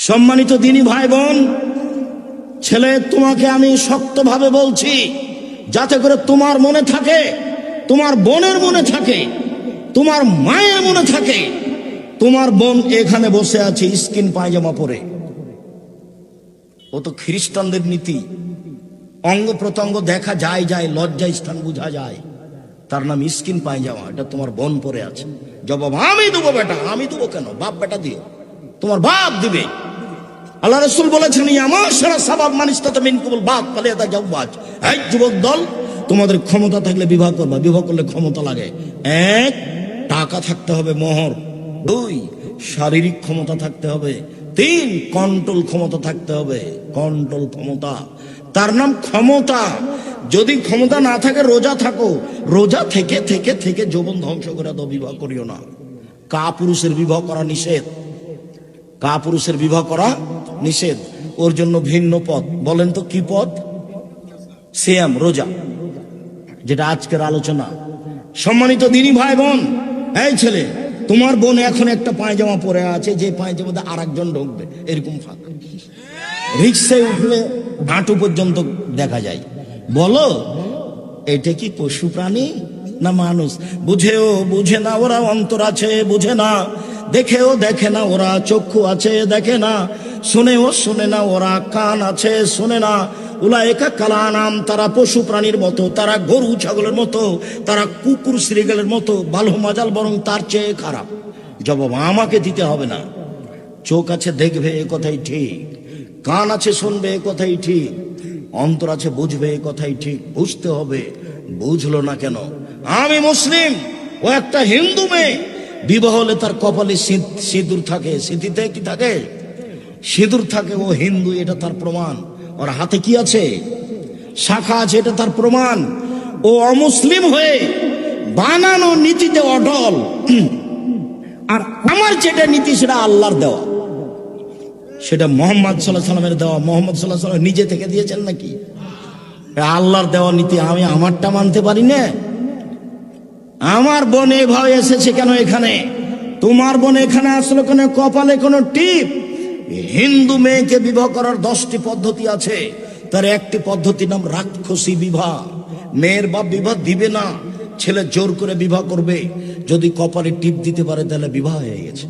সম্মানিত দিনী ভাই বোন, ছেলে তোমাকে আমি শক্তভাবে বলছি, যাতে করে তোমার মনে থাকে, তোমার বোনের মনে থাকে, তোমার মায়ের মনে থাকে, তোমার বোন এখানে বসে আছে স্কিন পায়জামা পরে। ও তো খ্রিস্টানদের নীতি, অঙ্গ প্রত্যঙ্গ দেখা যায়, লজ্জা স্থান বোঝা যায়, তার নাম স্কিন পায়জামা। এটা তোমার বোন পরে আছে। জবাব আমি দেবো বেটা। আমি দেবো কেন? বাপ বেটা দিও, তোমার বাপ দিবে। আল্লাহ রাসূল বলেছেন, আমার সারা সাবাব মানিস্তাতা মিনকুমুল বাত ফালিয়াতা জাওয়াজ। এই যুবক দল, তোমাদের ক্ষমতা থাকলে বিবাহ করবা। বিবাহ করলে ক্ষমতা লাগে। 1, টাকা থাকতে হবে মোহর। 2, শারীরিক ক্ষমতা থাকতে হবে। 3, কন্ট্রোল ক্ষমতা থাকতে হবে। কন্ট্রোল ক্ষমতা, তার নাম ক্ষমতা। যদি ক্ষমতা না থাকে রোজা থাকো, রোজা থেকে থেকে থেকে যৌবন ধ্বংস করে দাও, বিবাহ করিও না। কাপুরুষের বিবাহ করা নিষেধ। কাপুরুষের বিবাহ করা নিষেধ। ওর জন্য ভিন্ন পথ। বলেন তো কি পথ? সিয়াম, রোজা, যেটা আজকের আলোচনা। সম্মানিত দিনী ভাই বোন, এই ছেলে, তোমার বোন এখন একটা পায়জামা পরে আছে, যে পায়জামাতে আর একজন ঢুকবে, এরকম ফাঁকা। রিক্সায় উঠলে হাঁটু পর্যন্ত দেখা যায়। বলো, এটা কি পশু প্রাণী না মানুষ? বুঝেও বুঝে না ওরা, অন্তর আছে বুঝে না, দেখেও দেখে না ওরা, চক্ষু আছে দেখে না, শুনেও শুনে না ওরা, কান আছে শোনে না। উলায়েকা কালানাম, তারা পশু প্রাণীর মতো, তারা গরু ছাগলের মতো, তারা কুকুর শ্রীগালের মতো, ভালো মাজাল বরং তার চেয়ে খারাপ। জবাব আমাকে দিতে হবে না। চোখ আছে দেখবে, এ কথাই ঠিক। কান আছে শুনবে, এ কথাই ঠিক। অন্তর আছে বুঝবে, এ কথাই ঠিক। বুঝতে হবে। বুঝলো না কেন? আমি মুসলিম, ও একটা হিন্দু মেয়ে। বিবাহ হলে তার কপালে সিঁদুর থাকে। স্মৃতিতে কি থাকে? সিঁদুর থাকে। ও হিন্দু, এটা তার প্রমাণ। ওর হাতে কি আছে? শাখা আছে, এটা তার প্রমাণ। ও অমুসলিম হয়ে বানানো নীতিতে অটল। আর আমার যেটা নীতি, সেটা আল্লাহর দেওয়া, সেটা মোহাম্মদ সাল্লাল্লাহু আলাইহি সাল্লামের দেওয়া। মোহাম্মদ সাল্লাল্লাহু আলাইহি সাল্লাম নিজে থেকে দিয়েছেন নাকি? আল্লাহর দেওয়া নীতি। আমি আমারটা মানতে পারি না? আমার বোন এভাবে এসেছে কেন এখানে? তোমার বোন এখানে আসলে কেন? কপালে কোনো টিপ? হিন্দু মেয়েকে বিবাহ করার 10টি পদ্ধতি আছে। তার একটি পদ্ধতির নাম রাক্ষসী বিবাহ। মেয়ের বাপ বিবাহ দিবে না, ছেলে জোর করে বিবাহ করবে। যদি কপালে টিপ দিতে পারে তাহলে বিবাহ হয়ে গেছে।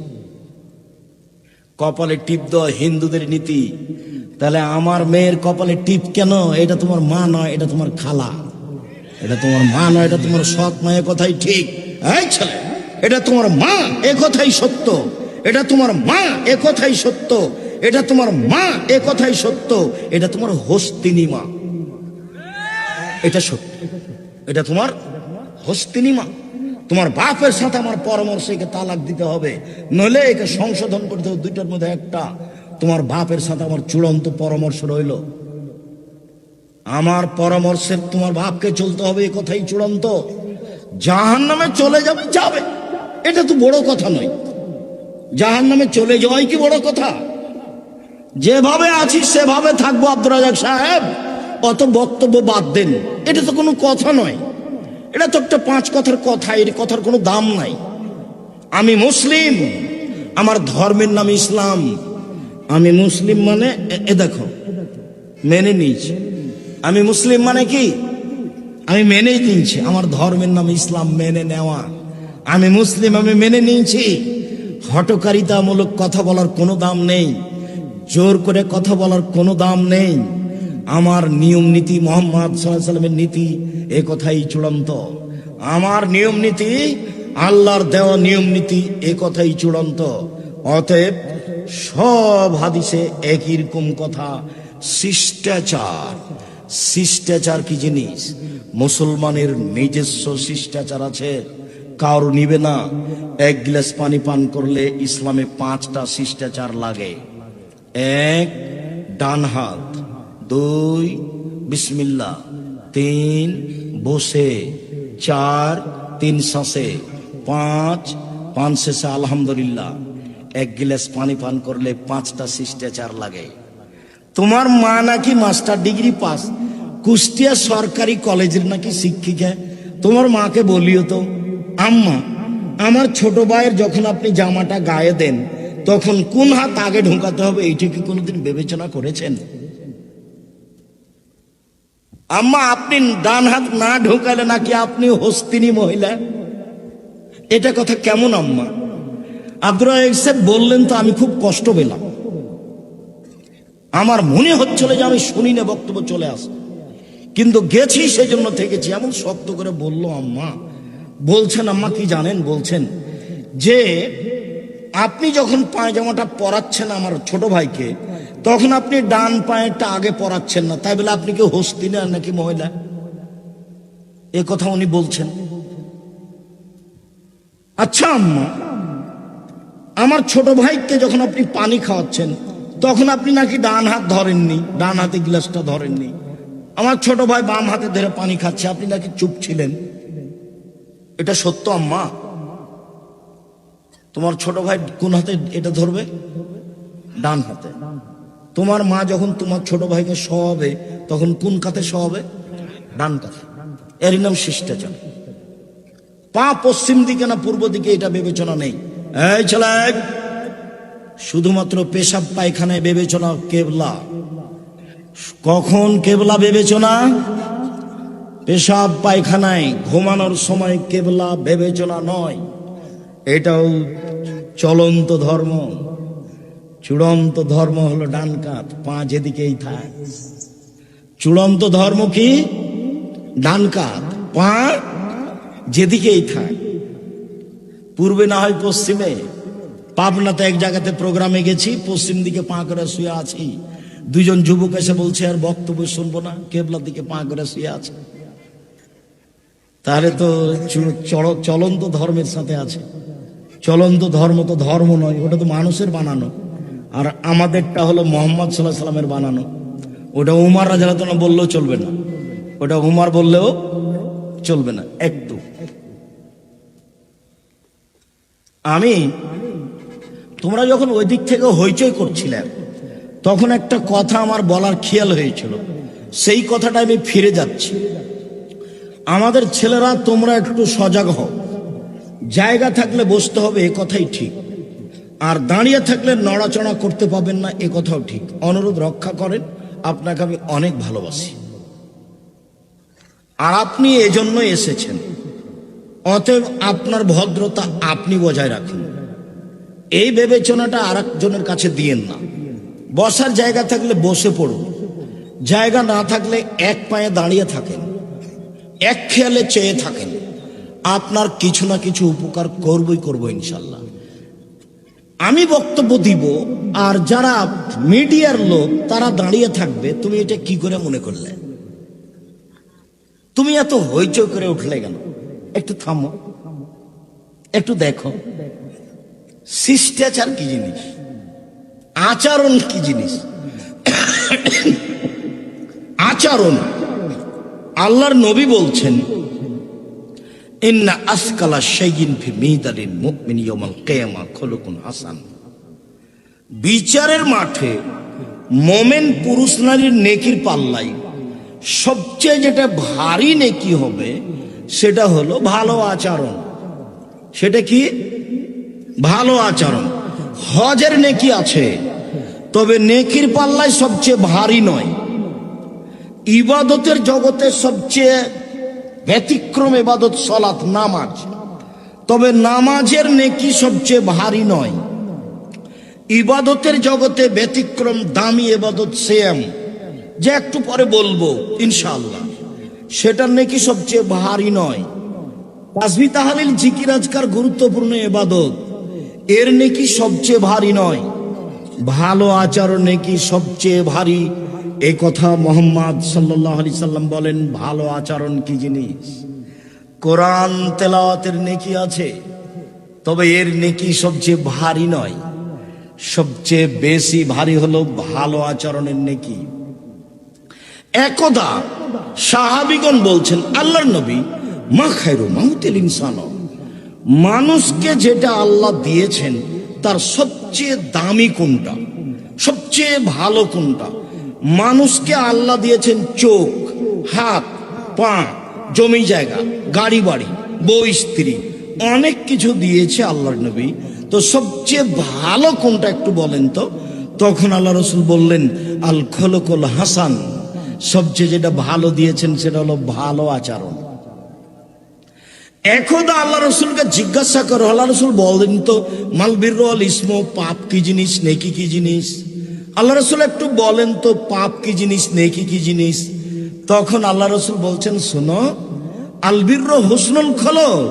কপালে টিপ দেওয়া হিন্দুদের নীতি। তাহলে আমার মেয়ের কপালে টিপ কেন? এটা তোমার মা নয়, এটা তোমার খালা। এটা তোমার মা নয়, এটা তোমার সৎ মা। এ কথাই ঠিক। এই ছেলে, এটা তোমার মা, এ কথাই সত্য। এটা তোমার মা, এ কথাই সত্য। এটা তোমার মা, এ কথাই সত্য। এটা তোমার হস্তিনী মা, এটা সত্য। এটা তোমার হস্তিনী মা। তোমার বাপের সাথে আমার পরামর্শে একে তালাক দিতে হবে, নইলে একে সংশোধন করতে হবে। দুইটার মধ্যে একটা। তোমার বাপের সাথে আমার চূড়ান্ত পরামর্শ রইল। আমার পরামর্শে তোমার বাপকে চলতে হবে, এ কথাই চূড়ান্ত। জাহান্নামে চলে যাবে, যাবে, এটা তো বড় কথা নয়। জাহান্নামে চলে যাওয়াই কি বড় কথা? যেভাবে আছি সেভাবে থাকবো। আব্দুর রাজাক সাহেব, অত বক্তব্য বাদ দেন। এটা তো কোনো কথা নয়। এটা তো একটা 5 কথার কথা। এর কথার কোনো দাম নাই। আমি মুসলিম, আমার ধর্মের নাম ইসলাম। আমি মুসলিম মানে এ দেখো, মেনে নিয়েছি। আমি মুসলিম মানে কি? আমি মেনে নিয়েছি আমার ধর্মের নাম ইসলাম, মেনে নেওয়া। আমি মুসলিম, আমি মেনে নিয়েছি। হটকারিতামূলক কথা বলার কোনো দাম নেই, জোর করে কথা বলার কোনো দাম নেই। আমার নিয়ম নীতি মুহাম্মদ সাল্লাল্লাহু আলাইহি সাল্লামের নীতি, এ কথাই চূড়ান্ত। আমার নিয়ম নীতি, আল্লাহর দেওয়া নিয়ম নীতি, এ কথাই চূড়ান্ত। অতএব সব হাদিসে একই রকম কথা। শিষ্টাচার। শিষ্টাচার কি জিনিস? মুসলমানের নিজস্ব শিষ্টাচার আছে, কারো নিবে না। 1 গ্লাস পানি পান করলে ইসলামে 5টা শিষ্টাচার লাগে। 1, ডান হাত। 2, বিসমিল্লাহ। 3, বসে। 4, 3 শ্বাসে। 5, পান শেষে আলহামদুলিল্লাহ। 1 গ্লাস পানি পান করলে 5টা শিষ্টাচার লাগে। তোমার মা নাকি মাস্টার ডিগ্রি পাস, কুষ্টিয়া সরকারি কলেজের নাকি শিক্ষিকা। তোমার মাকে বলিও তো, আম্মা, আমার ছোট ভাইয়ের যখন আপনি জামাটা গায়ে দেন তখন কোন হাত আগে ঢোকাতে হবে এইটা কি কোনোদিন বিবেচনা করেছেন? আম্মা, আপনি ডান হাত না ঢোকালে নাকি আপনি হস্তিনী মহিলা? এটা কথা কেমন আম্মা? আব্দুর রাজ্জাক সাহেব বললেন তো আমি খুব কষ্ট পেলাম। আমার মনে হচ্ছিল যে আমি শুনি না, বক্তব্য চলে আসে, কিন্তু গেছি সেজন্য থেকেছি। এমন শক্ত করে বললো আম্মা, বলছেন আম্মা কি জানেন, বলছেন যে আপনি যখন পায়জামাটা পরাচ্ছেন আমার ছোট ভাইকে, তখন আপনি ডান পায়েরটা আগে পরাচ্ছেন না, তাই বলে আপনি কি হস্তি না নাকি মহিলা? এ কথা উনি বলছেন। আচ্ছা আম্মা, আমার ছোট ভাইকে যখন আপনি পানি খাওয়াচ্ছেন তখন আপনি নাকি ডান হাত ধরেননি, ডান হাতে গ্লাসটা ধরেননি। আমার ছোট ভাই বাম হাতে ধরে পানি খাচ্ছে, আপনি নাকি চুপ ছিলেন। এটা সত্য আম্মা? তোমার ছোট ভাই কোন হাতে এটা ধরবে? ডান হাতে। তোমার মা যখন তোমার ছোট ভাইকে শোয়াবে তখন কোন কাতে শোয়াবে? ডান কাতে। এরই নাম শিষ্টাচার। পা পশ্চিম দিকে না পূর্ব দিকে এটা বিবেচনা নেই। এই ছেলে, শুধুমাত্র পেশাব পায়খানায় বিবেচনা কেবলা। কখন কেবলা বিবেচনা? পেশাব পায়খানায় ঘুমানোর সময় কেবলা বিবেচনা নয়। এটাও চলন্ত ধর্ম। চূড়ান্ত ধর্ম হলো ডান কাত, পা যেদিকেই থাক। চূড়ান্ত ধর্ম কি? ডান কাত, পা যেদিকেই থাক। পূর্বে না হয় পশ্চিমে। পাবনাতে এক জায়গাতে প্রোগ্রামে গেছি, পশ্চিম দিকে পা করে শুয়ে আছি। দুজন যুবক এসে বলছে আর বক্তব্য শুনবো না, কেবলার দিকে পা করে শুয়ে আছে। তাহলে তো চলন্ত ধর্মের সাথে আছে। চলন্ত ধর্ম তো ধর্ম নয়, ওটা তো মানুষের বানানো। আর আমাদেরটা হলো মোহাম্মদ সাল্লাল্লাহু আলাইহি সাল্লামের বানানো। ওটা উমার রাদিয়াল্লাহু আনহু বললেও চলবে না, ওটা উমার বললেও চলবে না। একটু তোমরা যখন ওই দিক থেকে হইচই করছিলে তখন একটা কথা আমার বলার খেয়াল হয়েছিল, সেই কথাটা আমি ফিরে যাচ্ছি। আমাদের ছেলেরা, তোমরা একটু সজাগ হও। জায়গা থাকলে বসতে হবে, এ কথাই ঠিক। আর দাঁড়িয়ে থাকলে নড়াচড়া করতে পাবেন না, এ কথাও ঠিক। অনুরোধ রক্ষা করেন, আপনাকে আমি অনেক ভালোবাসি আর আপনি এজন্য এসেছেন। অতএব আপনার ভদ্রতা আপনি বজায় রাখুন। এই বিবেচনাটা আর একজনের কাছে দিয়েন না। বসার জায়গা থাকলে বসে পড়ুন, জায়গা না থাকলে এক পায়ে দাঁড়িয়ে থাকেন, এক খেয়ালে চেয়ে থাকেন। আপনার কিছু না কিছু উপকার করব ইনশাল্লাহ। আমি বক্তব্য দিব, আর যারা মিডিয়ার লোক তারা দাঁড়িয়ে থাকবে। তুমি এটা কি করে মনে করলে? তুমি এত হইচই করে উঠলে কেন? একটু থামো, একটু দেখো শিষ্টাচার কি জিনিস, আচরণ কি জিনিস। আচরণ, আল্লাহর নবী বলছেন, ইন্না আসকালা শাইইন ফি মিজানিল মুমিনি ইয়াউমাল কিয়ামা খুলুকুন হাসান। বিচারের মাঠে মোমেন পুরুষ নারীর নেকির পাল্লাই সবচেয়ে যেটা ভারী নেকি হবে সেটা হলো ভালো আচরণ। সেটা কি? ভালো আচরণ। হজের নেকি আছে, তবে নেকির পাল্লায় সবচেয়ে ভারী নয়। ইবাদতের জগতে সবচেয়ে ব্যতিক্রম ইবাদত সালাত, নামাজ, তবে নামাজের নেকি সবচেয়ে ভারী নয়। ইবাদতের জগতে ব্যতিক্রম দামি ইবাদত সিয়াম, যে একটু পরে বলবো ইনশাআল্লাহ, সেটার নেকি সবচেয়ে ভারী নয়। তাসবিহ তাহলিল জিকির আজকার গুরুত্বপূর্ণ ইবাদত, এর নেকি সবচেয়ে ভারী নয়। ভালো আচরণ নেকি সবচেয়ে ভারী। এই কথা মুহাম্মদ সাল্লাল্লাহু আলাইহি সাল্লাম বলেন। ভালো আচরণ কি জিনিস? কোরআন তেলাওয়াতের নেকি আছে, তবে এর নেকি সবচেয়ে ভারী নয়। সবচেয়ে বেশি ভারী হলো ভালো আচরণের নেকি। একদা সাহাবীগণ বলছেন, আল্লাহর নবী, মা খায়রু মাউতিল ইনসান, মানুষকে যেটা আল্লাহ দিয়েছেন তার সবচেয়ে দামি কোনটা, সবচেয়ে ভালো কোনটা? মানুষকে আল্লাহ দিয়েছেন চোখ, হাত, পা, জমি জায়গা, গাড়ি বাড়ি, বউ স্ত্রী, অনেক কিছু দিয়েছে আল্লাহর নবী। তো তো সবচেয়ে ভালো কোনটা একটু বলেন তো। তখন আল্লাহ রসুল বললেন, আল খলকুল হাসান, সবচেয়ে যেটা ভালো দিয়েছেন সেটা হলো ভালো আচরণ। একদা আল্লাহ রসুলকে জিজ্ঞাসা করো, আল্লাহ রসুল বলেন তো মাল বিররুল ইসম, পাপ কি জিনিস, নেকি কি জিনিস? আল্লাহ রসুল একটু বলেন তো পাপ কি জিনিস, নেকি কি জিনিস? তখন আল্লাহ রসুল বলছেন, শোনো, আল বিররু হুসনুল খলক,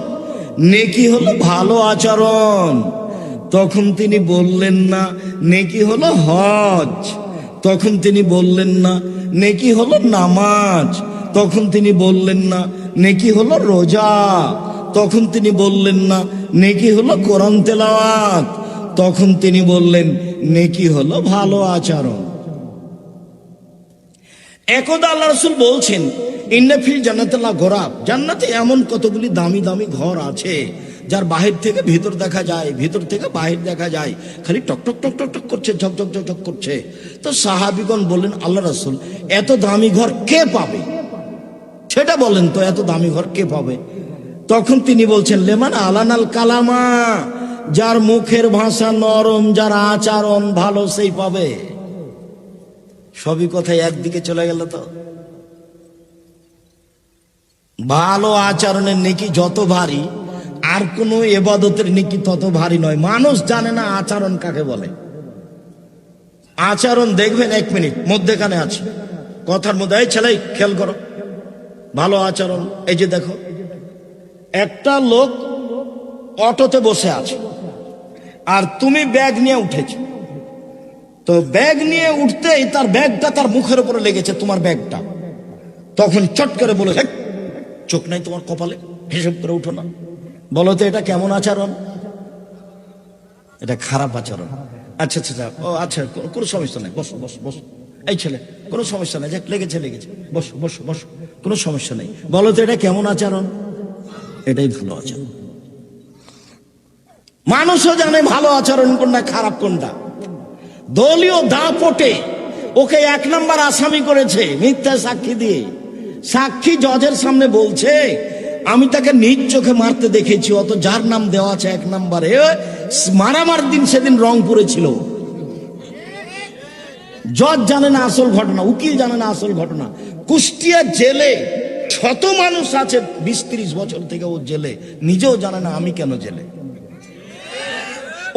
নেকি হলো ভালো আচরণ। তখন তিনি বললেন না নেকি হলো হজ, তখন তিনি বললেন না নেকি হলো নামাজ, তখন তিনি বললেন না নেকি হলো রোজা, তখন তিনি বললেন না নেকি হলো কোরআন তেলাওয়াত, তখন তিনি বললেন নেকি হলো ভালো আচরণ। একদা আল্লাহ রাসূল বলছেন, ইন্না ফিল জান্নাতিল গোরাব, জান্নাতে এমন কতগুলি দামি দামি ঘর আছে যার বাহির থেকে ভিতর দেখা যায়, ভিতর থেকে বাহির দেখা যায়, খালি টক টক টক টক টক করছে, ঝকঝক ঝকঝক করছে। তো সাহাবীগণ বললেন, আল্লাহ রাসূল এত দামি ঘর কে পাবে? সেটা বলেন তো, এত দামি ঘর কে পাবে? তখন তিনি বলছেন, লেমান আলানাল কালামা, যার মুখের ভাষা নরম, যার আচরণ ভালো, সেই পাবে। সবই কথাই একদিকে চলে গেল। তো ভালো আচরণের নেকি যত ভারী, আর কোন ইবাদতের নেকি তত ভারী নয়। মানুষ জানে না আচরণ কাকে বলে। আচরণ দেখবেন, 1 মিনিট মধ্যেখানে আছে কথার মধ্যে, এই ছেলে খেয়াল করো, ভালো আচরণ। এই যে দেখো, একটা লোক অটোতে বসে আছে আর তুমি ব্যাগ নিয়ে উঠেছো, তো ব্যাগ নিয়ে উঠতেই তার ব্যাগটা তার মুখের উপরে লেগেছে, তোমার ব্যাগটা। তখন চট করে বলে, চোখ নাই তোমার কপালে, হিসেব করে উঠো না। বলো তো এটা কেমন আচরণ? এটা খারাপ আচরণ। আচ্ছা আচ্ছা, ও আচ্ছা, কোনো সমস্যা নেই, বসো বসো বসো। এই ছেলে, কোনো সমস্যা নেই, যাক লেগেছে লেগেছে, বসো বসো বসো, কোনো সমস্যা নেই। বলো তো এটা কেমন আচরণ? এটাই ভালো আচরণ। মানুষও জানে ভালো আচরণ কোনটা, খারাপ কোনটা। দলীয় দাপটে ওকে 1 নম্বর আসামি করেছে মিথ্যা সাক্ষী দিয়ে। সাক্ষী জজের সামনে বলছে, আমি তাকে নিজ চোখে মারতে দেখেছি, অত যার নাম দেওয়া আছে 1 নম্বরে, মারামার দিন সেদিন রংপুরে ছিল। জজ জানে না আসল ঘটনা, উকিল জানে না আসল ঘটনা। কুষ্টিয়া জেলে শত মানুষ আছে 20-30 বছর থেকে ও জেলে, নিজেও জানে না আমি কেন জেলে।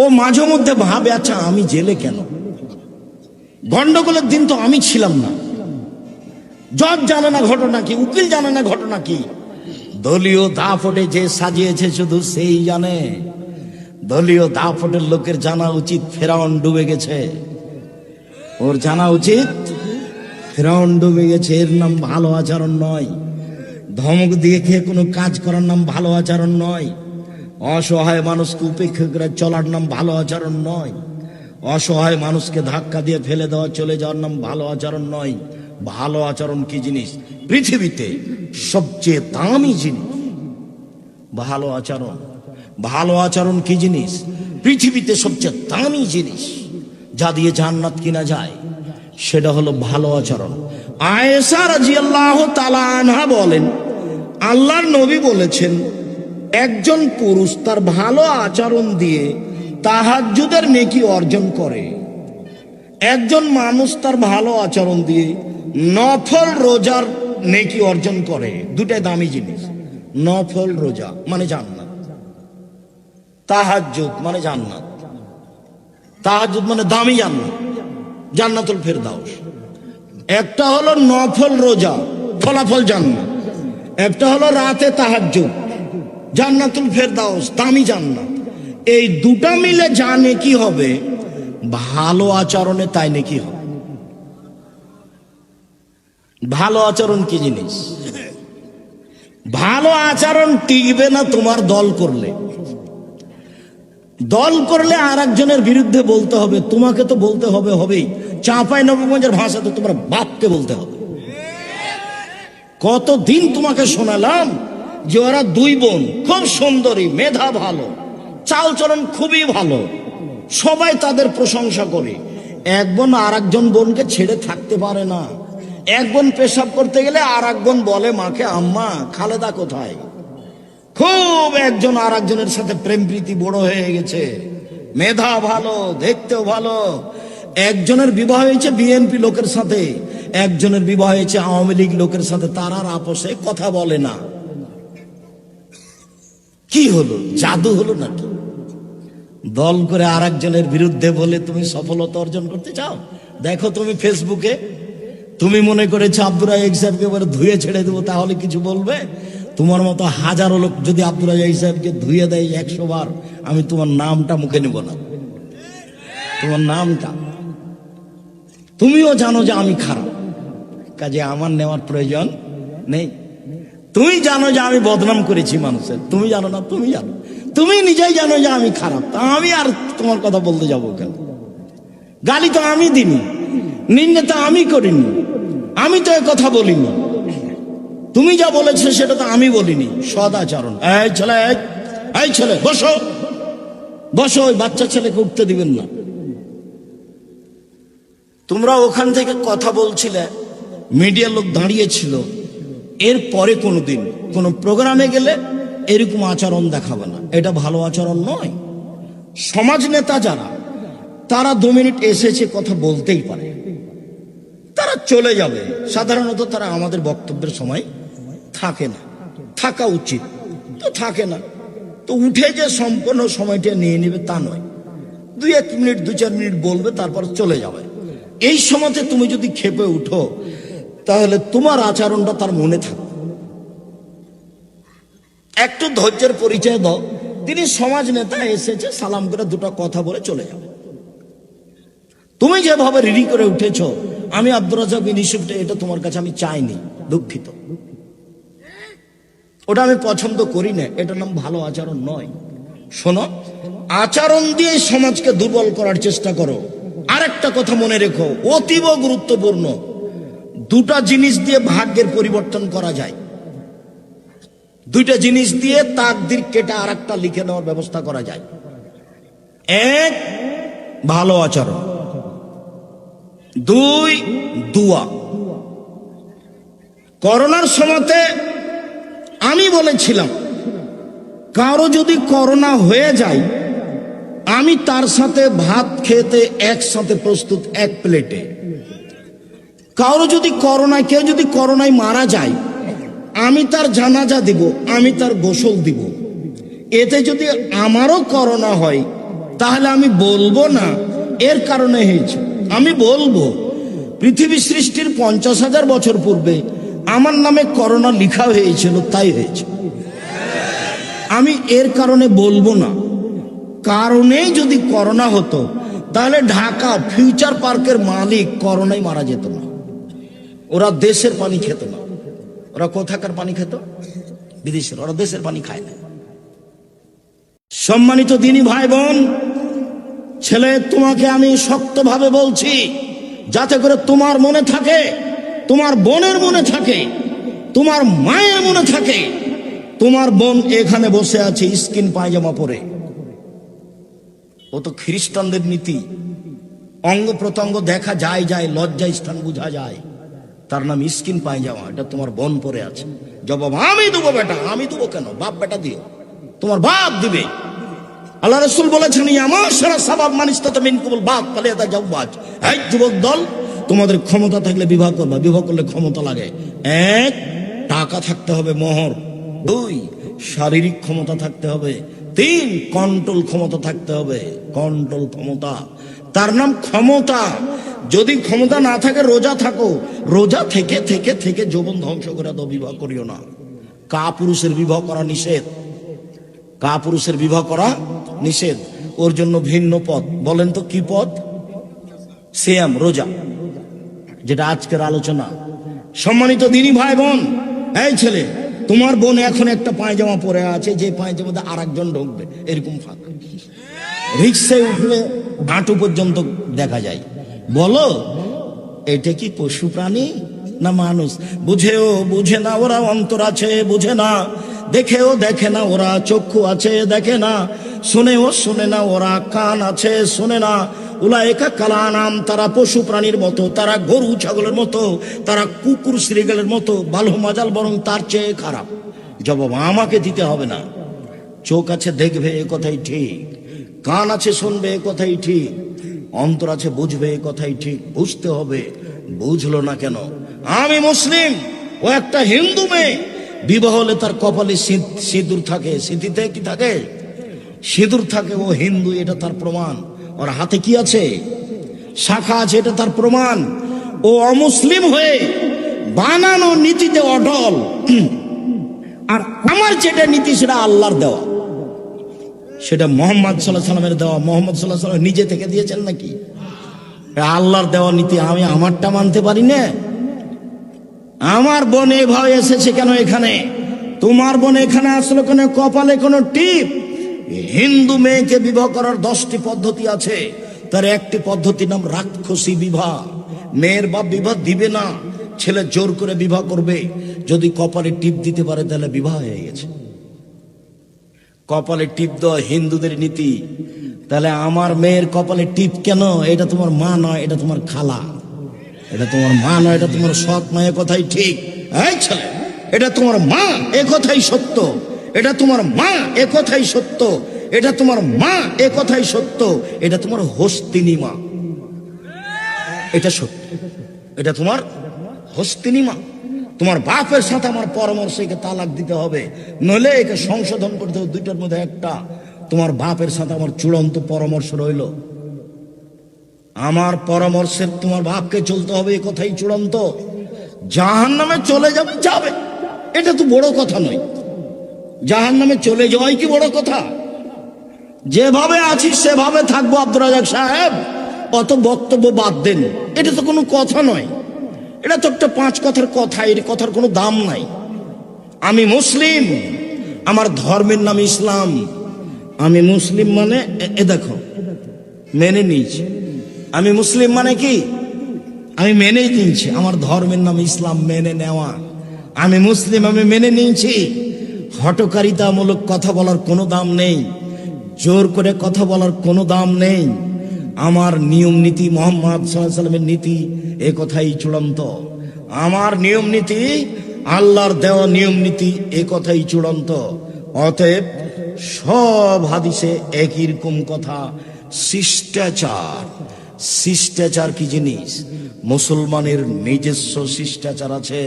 ও মাঝে মধ্যে ভাবে, আচ্ছা আমি জেলে কেন? গন্ডগোলের দিন তো আমি ছিলাম না। জজ জানে না ঘটনা কি, উকিল জানে না ঘটনা কি। দলীয় দাপটে যে সাজিয়েছে শুধু সেই জানে। দলীয় দাপটের লোকের জানা উচিত ফেরাউন ডুবে গেছে, ওর জানা উচিত ফেরাউন ডুবে গেছে। এর নাম ভালো আচরণ নয়। ধমক দিয়ে খেয়ে কোনো কাজ করার নাম ভালো আচরণ নয়। অসহায় মানুষকে উপেক্ষা করে চলার নাম ভালো আচরণ নয়। অসহায় মানুষকে ধাক্কা দিয়ে ফেলে দেওয়া, চলে যাওয়ার নাম ভালো আচরণ নয়। ভালো আচরণ কি জিনিস? পৃথিবীতে সবচেয়ে দামি জিনিস ভালো আচরণ। ভালো আচরণ কি জিনিস? পৃথিবীতে সবচেয়ে দামি জিনিস, যা দিয়ে জান্নাত কিনা যায়, সেটা হলো ভালো আচরণ। আয়েশা রাদিয়াল্লাহু তাআলা আনহা বলেন, আল্লাহর নবী বলেছেন, একজন পুরুষ তার ভালো আচরণ দিয়ে তাহাজ্জুদের নেকি অর্জন করে। একজন মানুষ তার ভালো আচরণ দিয়ে নফল রোজার নেকি অর্জন করে। দুটাই দামি জিনিস। নফল রোজা মানে জান্নাত, তাহাজ্জুদ মানে জান্নাত। তাহাজ্জুদ মানে দামি জান্নাত, জান্নাতুল ফেরদাউস। একটা হলো নফল রোজা, ফলাফল জান্নাত। একটা হলো রাতে তাহাজ্জুদ, জান্নাতুল ফেরদাউস, দামি জান্নাত। এই দুটা মিলে যা নেকি হবে, ভালো আচরণে তাই নেকি হবে। ভালো আচরণ কি জিনিস? ভালো আচরণ টিকবে না তোমার দল করলে। দল করলে আর একজনের বিরুদ্ধে বলতে হবে, তোমাকে তো বলতে হবে হবেই। চাঁপাইনবাবগঞ্জের ভাষাতে তোমার বাপকে বলতে হবে। কতদিন তোমাকে শোনালাম যে ওরা 2 বোন, খুব সুন্দরী, মেধা ভালো, চালচলন খুবই ভালো, সবাই তাদের প্রশংসা করে। এক বোন আর একজন বোনকে ছেড়ে থাকতে পারে না। এক বোন পেশাব করতে গেলে আর এক বোন বলে মাকে, আম্মা খালেদা কোথায়? খুব একজন আর একজনের সাথে প্রেম প্রীতি বড় হয়ে গেছে। মেধা ভালো, দেখতেও ভালো। একজনের বিবাহ হয়েছে বিএনপি লোকের সাথে, একজনের বিবাহ হয়েছে আওয়ামী লীগ লোকের সাথে। তারা আর আপোষে কথা বলে না। কি হলো? জাদু হলো নাকি? দল করে আর একজনের বিরুদ্ধে বলে তুমি সফলতা অর্জন করতে চাও? দেখো তুমি ফেসবুকে, তুমি মনে করেছো আব্দুর রাজ্জাক সাহেবকে বলে ধুয়ে ছেড়ে দেবো তাহলে কিছু বলবে? তোমার মতো হাজারো লোক যদি আব্দুর রাজ্জাক সাহেবকে ধুয়ে দেয় 100 বার, আমি তোমার নামটা মুখে নেব না। তোমার নামটা তুমিও জানো যে আমি খারাপ, কাজে আমার নেওয়ার প্রয়োজন নেই। তুমি জানো যে আমি বদনাম করেছি মানুষের, তুমি জানো না? তুমি জানো, তুমি নিজেই জানো যে আমি খারাপ, তা আমি আর তোমার কথা বলতে যাবো কেন? গালি তো আমি দিনি, নিন্দে তো আমি করিনি, আমি তো এ কথা বলিনি। তুমি যা বলেছো সেটা তো আমি বলিনি। সদাচরণ। এই ছেলে, এই ছেলে বসো, বসো। ওই বাচ্চা ছেলেকে উঠতে দিবেন না। তোমরা ওখান থেকে কথা বলছিলে, মিডিয়ার লোক দাঁড়িয়েছিল। এর পরে কোনোদিন কোনো প্রোগ্রামে গেলে এরকম আচরণ দেখাবে না, এটা ভালো আচরণ নয়। সমাজ নেতা যারা, তারা 2 মিনিট এসেছে কথা বলতেই পারে, তারা চলে যাবে। সাধারণত তারা আমাদের বক্তব্যের সময় থাকে না, থাকা উচিত তো থাকে না। তো উঠে যে সম্পূর্ণ সময়টা নিয়ে নেবে তা নয়, 2-1 মিনিট 2-4 মিনিট বলবে, তারপর চলে যাবে। এই সময়তে তুমি যদি খেপে উঠো তাহলে তোমার আচরণটা তার মনে থাকবে। একটু ধৈর্যের পরিচয় দাও। তিনি সমাজ নেতা, এসেছে, সালাম করে 2টা কথা বলে চলে যাবে। তুমি যেভাবে রেডি করে উঠেছ, আমি আব্দুর রাজ্জাক বিন ইউসুফটা, এটা তোমার কাছে আমি চাইনি, দুঃখিত। ওটা আমি পছন্দ করি না, এটার নাম ভালো আচরণ নয়। শোনো, আচরণ দিয়ে সমাজকে দুর্বল করার চেষ্টা করো। আরেকটা কথা মনে রেখো, অতীব গুরুত্বপূর্ণ, 2টা জিনিস দিয়ে ভাগ্যের পরিবর্তন করা যায়। 2টা জিনিস দিয়ে তাকদীর কেটে আরেকটা লিখে নেওয়ার ব্যবস্থা করা যায়। 1, ভালো আচরণ। 2, দুয়া। করোনার সময়তে আমি বলেছিলাম, কারো যদি করোনা হয়ে যায়, আমি তার সাথে ভাত খেতে একসাথে প্রস্তুত, 1 প্লেটে। কারো যদি কেউ যদি করোনায় মারা যায়, আমি তার জানাজা দিব, আমি তার গোসল দিব। এতে যদি আমারও করোনা হয়, তাহলে আমি বলবো না এর কারণে হয়েছে, আমি বলবো পৃথিবী সৃষ্টির 50,000 বছর পূর্বে আমার নামে করোনা লেখা হয়েছিল, তাই হয়েছে। আমি এর কারণে বলবো না। কারণে যদি করোনা হতো, তাহলে ঢাকা ফিউচার পার্কের মালিক করোনায় মারা যেত না। ওরা দেশের পানি খেত না। ওরা কোথাকার পানি খেত? বিদেশের। ওরা দেশের পানি খায় না। সম্মানিত দিনী ভাই বোন, ছেলে, তোমাকে আমি শক্তভাবে বলছি, যাতে করে তোমার মনে থাকে, তোমার বোনের মনে থাকে, তোমার মায়ের মনে থাকে, তোমার বোন এখানে বসে আছে স্কিন পায়জামা পরে। ও তো খ্রিস্টানদের নীতি, অঙ্গ প্রত্যঙ্গ দেখা যায়, লজ্জা স্থান বোঝা যায়, তার নাম স্কিন পায়জামা। এটা তোমার বোন পরে আছে। জবাব আমি দেবো বেটা। আমি দেবো কেন? বাপ বেটা দিও, তোমার বাপ দিবে। আল্লাহ রাসূল বলেছেন, আমার সারা সাবাব মানিস্তা তো মিনকুমুল বাপ পালে তা জাওয়াজ। এই যুবক দল, তোমাদের ক্ষমতা থাকলে বিবাহ করবা। বিবাহ করলে ক্ষমতা লাগে। 1, টাকা থাকতে হবে, মোহর। 2, শারীরিক ক্ষমতা থাকতে হবে। 3, কন্ট্রোল ক্ষমতা থাকতে হবে। কন্ট্রোল ক্ষমতা, তার নাম ক্ষমতা। যদি ক্ষমতা না থাকে, রোজা থাকো, রোজা থেকে থেকে থেকে যৌবন ধ্বংস করে দাও, বিবাহ করিও না। কাপুরুষের বিবাহ করা নিষেধ, কাপুরুষের বিবাহ করা নিষেধ। ওর জন্য ভিন্ন পথ। বলেন তো কি পথ? সিয়াম, রোজা, যেটা আজকের আলোচনা। সম্মানিত দিনী ভাই বোন, এই ছেলে, তোমার বোন এখন একটা পায়জামা পরে আছে, যে পায়জামাতে আরেকজন ঢুকবে, এরকম ফাঁকা। রিক্সায় উঠলে হাঁটু পর্যন্ত দেখা যায়। বলো, এটা কি পশু প্রাণী না মানুষ? বুঝেও বুঝে না ওরা, অন্তর আছে বুঝে না, দেখেও দেখে না ওরা, চক্ষু আছে দেখে না, শুনেও শুনে না ওরা, কান আছে শোনে না। উলায়েকা কালানাম, তারা পশু প্রাণীর মতো, তারা গরু ছাগলের মতো, তারা কুকুর শ্রীগালের মতো, বালহ মাজাল, বরং তার চেয়ে খারাপ। জবাব আমাকে দিতে হবে না। চোখ আছে দেখবে, এ কথাই ঠিক। কান আছে শুনবে, এ কথাই ঠিক। অন্তর আছে বুঝবে, এ কথাই ঠিক। বুঝতে হবে, বুঝলো না কেন? আমি মুসলিম, ও একটা হিন্দু মেয়ে। বিবাহ হলে তার কপালে সিঁদুর থাকে, স্মৃতিতে কি থাকে? সিঁদুর থাকে। ও হিন্দু, এটা তার প্রমাণ। ওর হাতে কি আছে? শাখা আছে, এটা তার প্রমাণ। ও অমুসলিম হয়ে বানানো নীতিতে অটল। আর আমার যেটা নীতি সেটা আল্লাহর দেওয়া, সেটা মোহাম্মদ সাল্লাল্লাহু আলাইহি সাল্লামের দেওয়া। মোহাম্মদ সাল্লাল্লাহু আলাইহি সাল্লাম নিজে থেকে দিয়েছেন নাকি? আল্লাহর দেওয়া নীতি। আমি আমারটা মানতে পারি না? আমার বোন এভাবে এসেছে কেন এখানে? তোমার বোন এখানে আসলে কেন? কপালে কোনো টিপ? হিন্দু মেয়েকে বিবাহ করার 10টি পদ্ধতি আছে, তার একটি পদ্ধতির নাম রাক্ষসী বিবাহ। মেয়ের বাপ বিবাহ দিবে না, ছেলে জোর করে বিবাহ করবে। যদি কপালে টিপ দিতে পারে তাহলে বিবাহ হয়ে গেছে। কপালে টিপ দেওয়া হিন্দুদের নীতি। তাহলে আমার মেয়ের কপালে টিপ কেন? এটা তোমার মা নয়, এটা তোমার খালা। এটা তোমার মা নয়, এটা তোমার সৎ মা। এ কথাই ঠিক। এই ছেলে, এটা তোমার মা, এ কথাই সত্য। এটা তোমার মা, এ কথাই সত্য। এটা তোমার মা, এ কথাই সত্য। এটা তোমার হস্তিনী মা, এটা সত্য। এটা তোমার হস্তিনী মা। তোমার বাপের সাথে আমার পরামর্শ, একে তালাক দিতে হবে, নইলে একে সংশোধন করতে হবে। দুইটার মধ্যে একটা। তোমার বাপের সাথে আমার চূড়ান্ত পরামর্শ রইল। আমার পরামর্শে তোমার বাপকে চলতে হবে, এ কথাই চূড়ান্ত। জাহান্নামে চলে যাবে, যাবে, এটা তো বড় কথা নয়। জাহান্নামে চলে যাওয়াই কি বড় কথা? যেভাবে আছি সেভাবে থাকবো। আব্দুর রাজাক সাহেব, অত বক্তব্য বাদ দেন। এটা তো কোনো কথা নয়, এটা তো একটা 5 কথার কথা। এর কথার কোনো দাম নাই। আমি মুসলিম, আমার ধর্মের নাম ইসলাম। আমি মুসলিম মানে এ দেখো, মেনে নিয়েছি। আমি মুসলিম মানে কি? আমি মেনে নিয়েছি আমার ধর্মের নাম ইসলাম, মেনে নেওয়া। আমি মুসলিম, আমি মেনে নিয়েছি। হঠকারিতামূলক কথা বলার কোনো দাম নেই, জোর করে কথা বলার কোনো দাম নেই। আমার নিয়ম নীতি মোহাম্মদ সাল্লাল্লাহু আলাইহি সাল্লামের নীতি, এ কথাই চূড়ান্ত। আমার নিয়ম নীতি আল্লাহর দেওয়া নিয়ম নীতি, এ কথাই চূড়ান্ত। অতএব সব হাদিসে একই রকম কথা। শিষ্টাচার। শিষ্টাচার কি জিনিস? মুসলমানের নিজস্ব শিষ্টাচার আছে,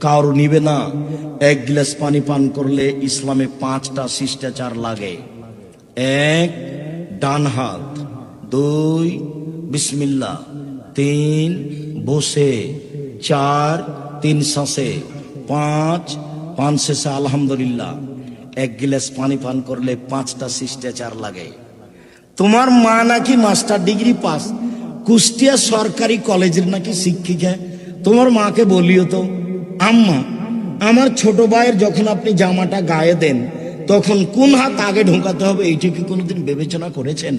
কার নিবে না। 1 গ্লাস পানি পান করলে ইসলামে 5টা শিষ্টাচার লাগে। 1, ডান হাত। 2, বিসমিল্লাহ। 3, বসে। 4, 3 শ্বাসে। 5 শেষে আলহামদুলিল্লাহ। 1 গ্লাস পানি পান করলে 5টা শিষ্টাচার লাগে। তোমার মা নাকি মাস্টার ডিগ্রি পাস, কুষ্টিয়া সরকারি কলেজের নাকি শিক্ষিকা। তোমার মাকে বলিও তো, আম্মা, আমার ছোট ভাইয়ের যখন আপনি জামাটা গায়ে দেন তখন কোন হাত আগে ঢোকাতে হবে, এইটা কি কোনোদিন বিবেচনা করেছেন?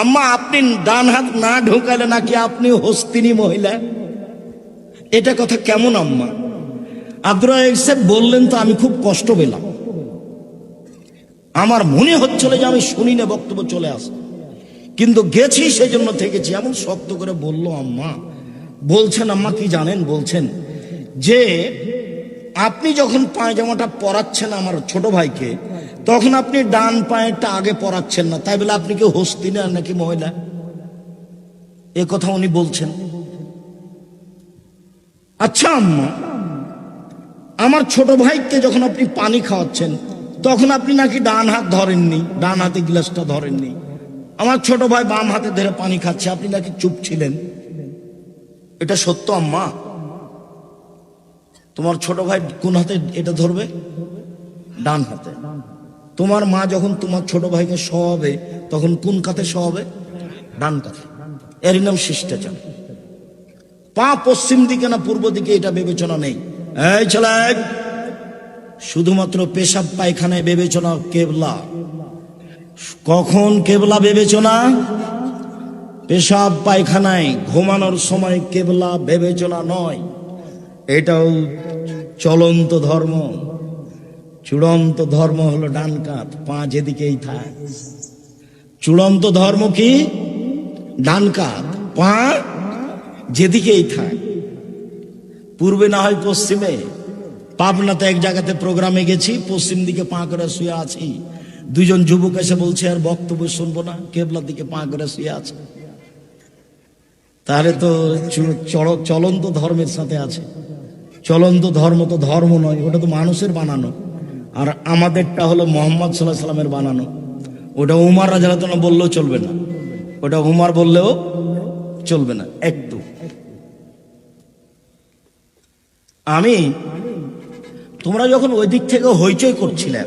আম্মা, আপনি ডান হাত না ঢোকালে নাকি আপনি হস্তিনী মহিলা। এটা কথা কেমন আম্মা? আব্দুর রাজ্জাক সাহেব বললেন তো আমি খুব কষ্ট পেলাম। আমার মনে হচ্ছিল যে আমি শুনি না, বক্তব্য চলে আসে, কিন্তু গেছি সেই জন্য থেকেছি। এমন শক্ত করে বলল আম্মা। বলছেন আম্মা কি জানেন? বলছেন যে আপনি যখন পায়জামাটা পরাচ্ছেন আমার ছোট ভাইকে, তখন আপনি ডান পায়েরটা আগে পরাচ্ছেন না, তাই বলে আপনি কি হস্তিনী আর নাকি মহিলা? এ কথা উনি বলছেন। আচ্ছা আম্মা, আমার ছোট ভাইকে যখন আপনি পানি খাওয়াচ্ছেন তখন আপনি নাকি ডান হাত ধরেননি, ডান হাতে গ্লাসটা ধরেননি। আমার ছোট ভাই বাম হাতে ধরে পানি খাচ্ছে, আপনি নাকি চুপ ছিলেন। এটা সত্য আম্মা? তোমার ছোট ভাই কোন হাতে এটা ধরবে? ডান হাতে। তোমার মা যখন তোমার ছোট ভাইকে শোয়াবে তখন কোন কাতে শোয়াবে? ডান কাতে। এরই নাম শিষ্টাচার। পা পশ্চিম দিকে না পূর্ব দিকে এটা বিবেচনা নেই। এই ছেলে, শুধুমাত্র পেশাব পায়খানায় বিবেচনা কেবলা। কখন কেবলা বিবেচনা? পেশাব পায়খানায় ঘুমানোর সময় কেবলা বিবেচনা নয়। এটাও চলন্ত ধর্ম। চূড়ান্ত ধর্ম হলো ডান কাত, পা যেদিকেই থাক। চূড়ান্ত ধর্ম কি? ডান কাত, পা যেদিকেই থাক। পূর্বে না হয় পশ্চিমে। পাবনাতে এক জায়গাতে প্রোগ্রামে গেছি, পশ্চিম দিকে পা করে শুয়ে আছি। দুইজন যুবক এসে বলছে আর বক্তব্য শুনবো না, কেবলার দিকে পা করে শুয়ে আছে। তাহলে তো চলন্ত ধর্মের সাথে আছে। চলন্ত ধর্ম তো ধর্ম নয়, ওটা তো মানুষের বানানো। আর আমাদেরটা হলো মোহাম্মদ সাল্লাল্লাহু আলাইহি সাল্লামের বানানো। ওটা উমার রাদিয়াল্লাহু আনহু বললেও চলবে না, ওটা উমার বললেও চলবে না। একটু আমি তোমরা যখন ওই দিক থেকে হইচই করছিলে,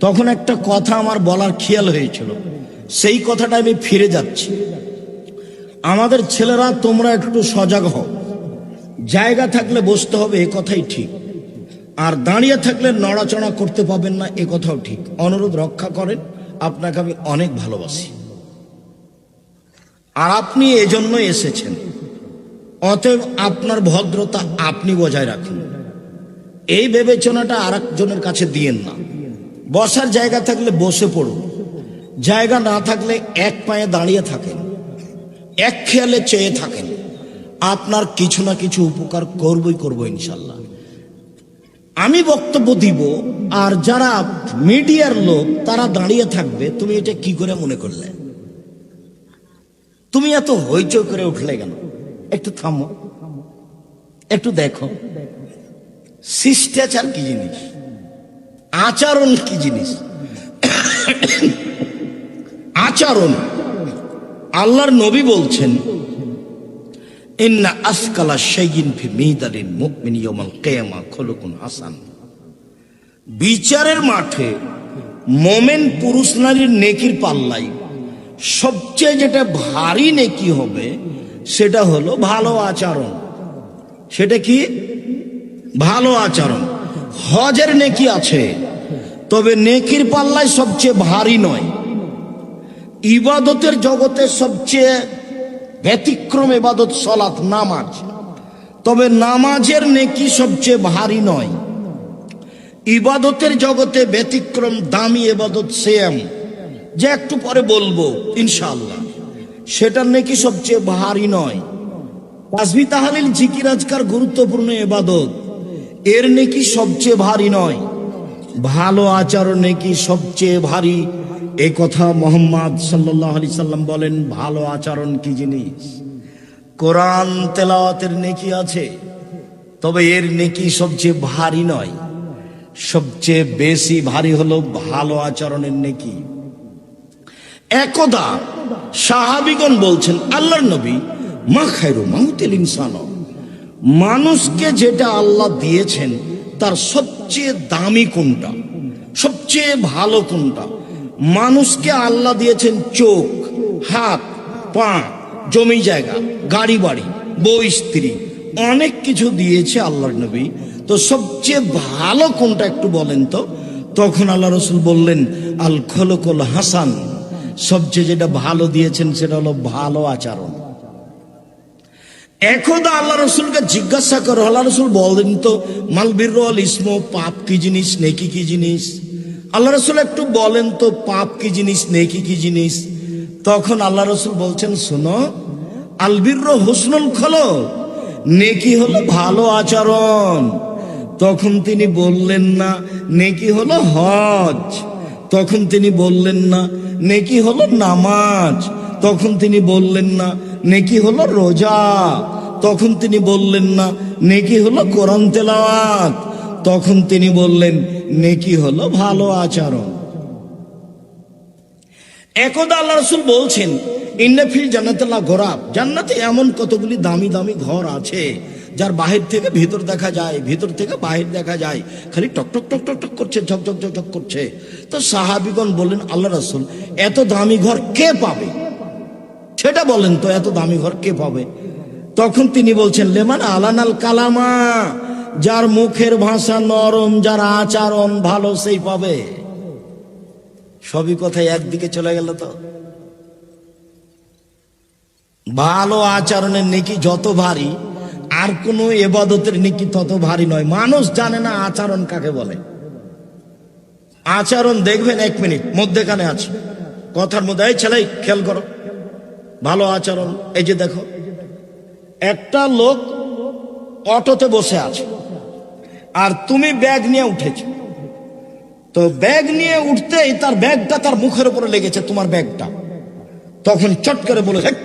তখন একটা কথা আমার বলার খেয়াল হয়েছিল, সেই কথাটা আমি ফিরে যাচ্ছি। আমাদের ছেলেরা, তোমরা একটু সজাগ হও। জায়গা থাকলে বসতে হবে, এ কথাই ঠিক। আর দাঁড়িয়ে থাকলে নড়াচড়া করতে পাবেন না, এ কথাও ঠিক। অনুরোধ রক্ষা করেন, আপনাকে আমি অনেক ভালোবাসি আর আপনি এজন্য এসেছেন। অতএব আপনার ভদ্রতা আপনি বজায় রাখুন, এই বিবেচনাটা আর একজনের কাছে দিয়েন না। বসার জায়গা থাকলে বসে পড়ুন, জায়গা না থাকলে এক পায়ে দাঁড়িয়ে থাকেন, এক খেয়ালে চেয়ে থাকেন। আপনার কিছু না কিছু উপকার করবই করব ইনশাল্লাহ। আমি বক্তব্য দিব, আর যারা মিডিয়ার লোক তারা দাঁড়িয়ে থাকবে। তুমি এটা কি করে মনে করলে? তুমি এত হইচই করে উঠলে কেন? একটু থামো, একটু দেখো শিষ্টাচার কি জিনিস, আচরণ কি জিনিস। আচরণ, আল্লাহর নবী বলছেন, ইন্না আসকালা শাইইন ফি মিদালিল মুমিনি ইয়াউমাল কিয়ামা খুলুকুন হাসান। বিচারের মাঠে মোমেন পুরুষ নারীর নেকির পাল্লাই সবচেয়ে যেটা ভারী নেকি হবে সেটা হলো ভালো আচরণ। সেটা কি? ভালো আচরণ। হজের নেকি আছে, তবে নেকির পাল্লায় সবচেয়ে ভারী নয়। ইবাদতের জগতে সবচেয়ে ব্যতিক্রম ইবাদত সালাত, নামাজ, তবে নামাজের নেকি সবচেয়ে ভারী নয়। ইবাদতের জগতে ব্যতিক্রম দামি ইবাদত সিয়াম, যে একটু পরে বলবো ইনশাআল্লাহ, সেটার নেকি সবচেয়ে ভারী নয়। তাসবিহ তাহলিল জিকির আজকার গুরুত্বপূর্ণ ইবাদত, এর নেকি সবচেয়ে ভারী নয়। ভালো আচরণ নেকি সবচেয়ে ভারী। এই কথা মুহাম্মদ সাল্লাল্লাহু আলাইহি সাল্লাম বলেন। ভালো আচরণ কি জিনিস? কোরআন তেলাওয়াতের নেকি আছে, তবে এর নেকি সবচেয়ে ভারী নয়। সবচেয়ে বেশি ভারী হলো ভালো আচরণের নেকি। একদা সাহাবীগণ বলছেন, আল্লাহর নবী, মা খায়রু মাউতিল ইনসান, মানুষকে যেটা আল্লাহ দিয়েছেন তার সবচেয়ে দামি কোনটা, সবচেয়ে ভালো কোনটা? মানুষকে আল্লাহ দিয়েছেন চোখ, হাত, পা, জমি জায়গা, গাড়ি বাড়ি, বউ স্ত্রী, অনেক কিছু দিয়েছে আল্লাহর নবী। তো সবচেয়ে ভালো কোনটা একটু বলেন তো? তখন আল্লাহ রসুল বললেন, আল খলকুল হাসান, সবচেয়ে যেটা ভালো দিয়েছেন সেটা হলো ভালো আচরণ। একদা আল্লাহ রসুলকে জিজ্ঞাসা করো, আল্লাহ রসুল বলেন তো মাল বিররু ওয়াল ইসমু, পাপ কি জিনিস, নেকি কি জিনিস? আল্লাহ রসুল একটু বলেন তো পাপ কি জিনিস, নেকি কি জিনিস? তখন আল্লাহ রসুল বলছেন, শোনো, আল বিররু হুসনুল খুলুক, নেকি হলো ভালো আচরণ। তখন তিনি বললেন না নেকি হলো হজ, তখন তিনি বললেন না নেকি হলো নামাজ, তখন তিনি বললেন না নেকি হলো রোজা, তখন তিনি বললেন না নেকি হলো কোরআন তেলাওয়াত, তখন তিনি বললেন নেকি হলো ভালো আচরণ। একদা আল্লাহ রাসূল বলছেন, ইন্না ফিল জান্নাতি লাঘরাব, জান্নাতে এমন কতগুলি দামি দামি ঘর আছে যার বাহির থেকে ভিতর দেখা যায়, ভিতর থেকে বাহির দেখা যায়, খালি টক টক টক টক টক করছে, ঝকঝক ঝকঝক করছে। তো সাহাবীগণ বললেন, আল্লাহ রাসূল, এত দামি ঘর কে পাবে? সেটা বলেন তো, এত দামি ঘর কে পাবে? তখন তিনি বলছেন, লেমান আলানাল কালামা, যার মুখের ভাষা নরম, যার আচরণ ভালো, সেই পাবে। সবই কথাই একদিকে চলে গেল। তো ভালো আচরণের নেকি যত ভারী, আর কোন ইবাদতের নেকি তত ভারী নয়। মানুষ জানে না আচরণ কাকে বলে। আচরণ দেখবেন, 1 মিনিট মধ্যেখানে আছে কথার মধ্যে, এই ছেলে খেয়াল করো, ভালো আচরণ। এই যে দেখো, একটা লোক অটোতে বসে আছে আর তুমি ব্যাগ নিয়ে উঠেছো, তো ব্যাগ নিয়ে উঠতেই তার ব্যাগটা তার মুখের উপরে লেগেছে, তোমার ব্যাগটা। তখন চট করে বলে, হেক,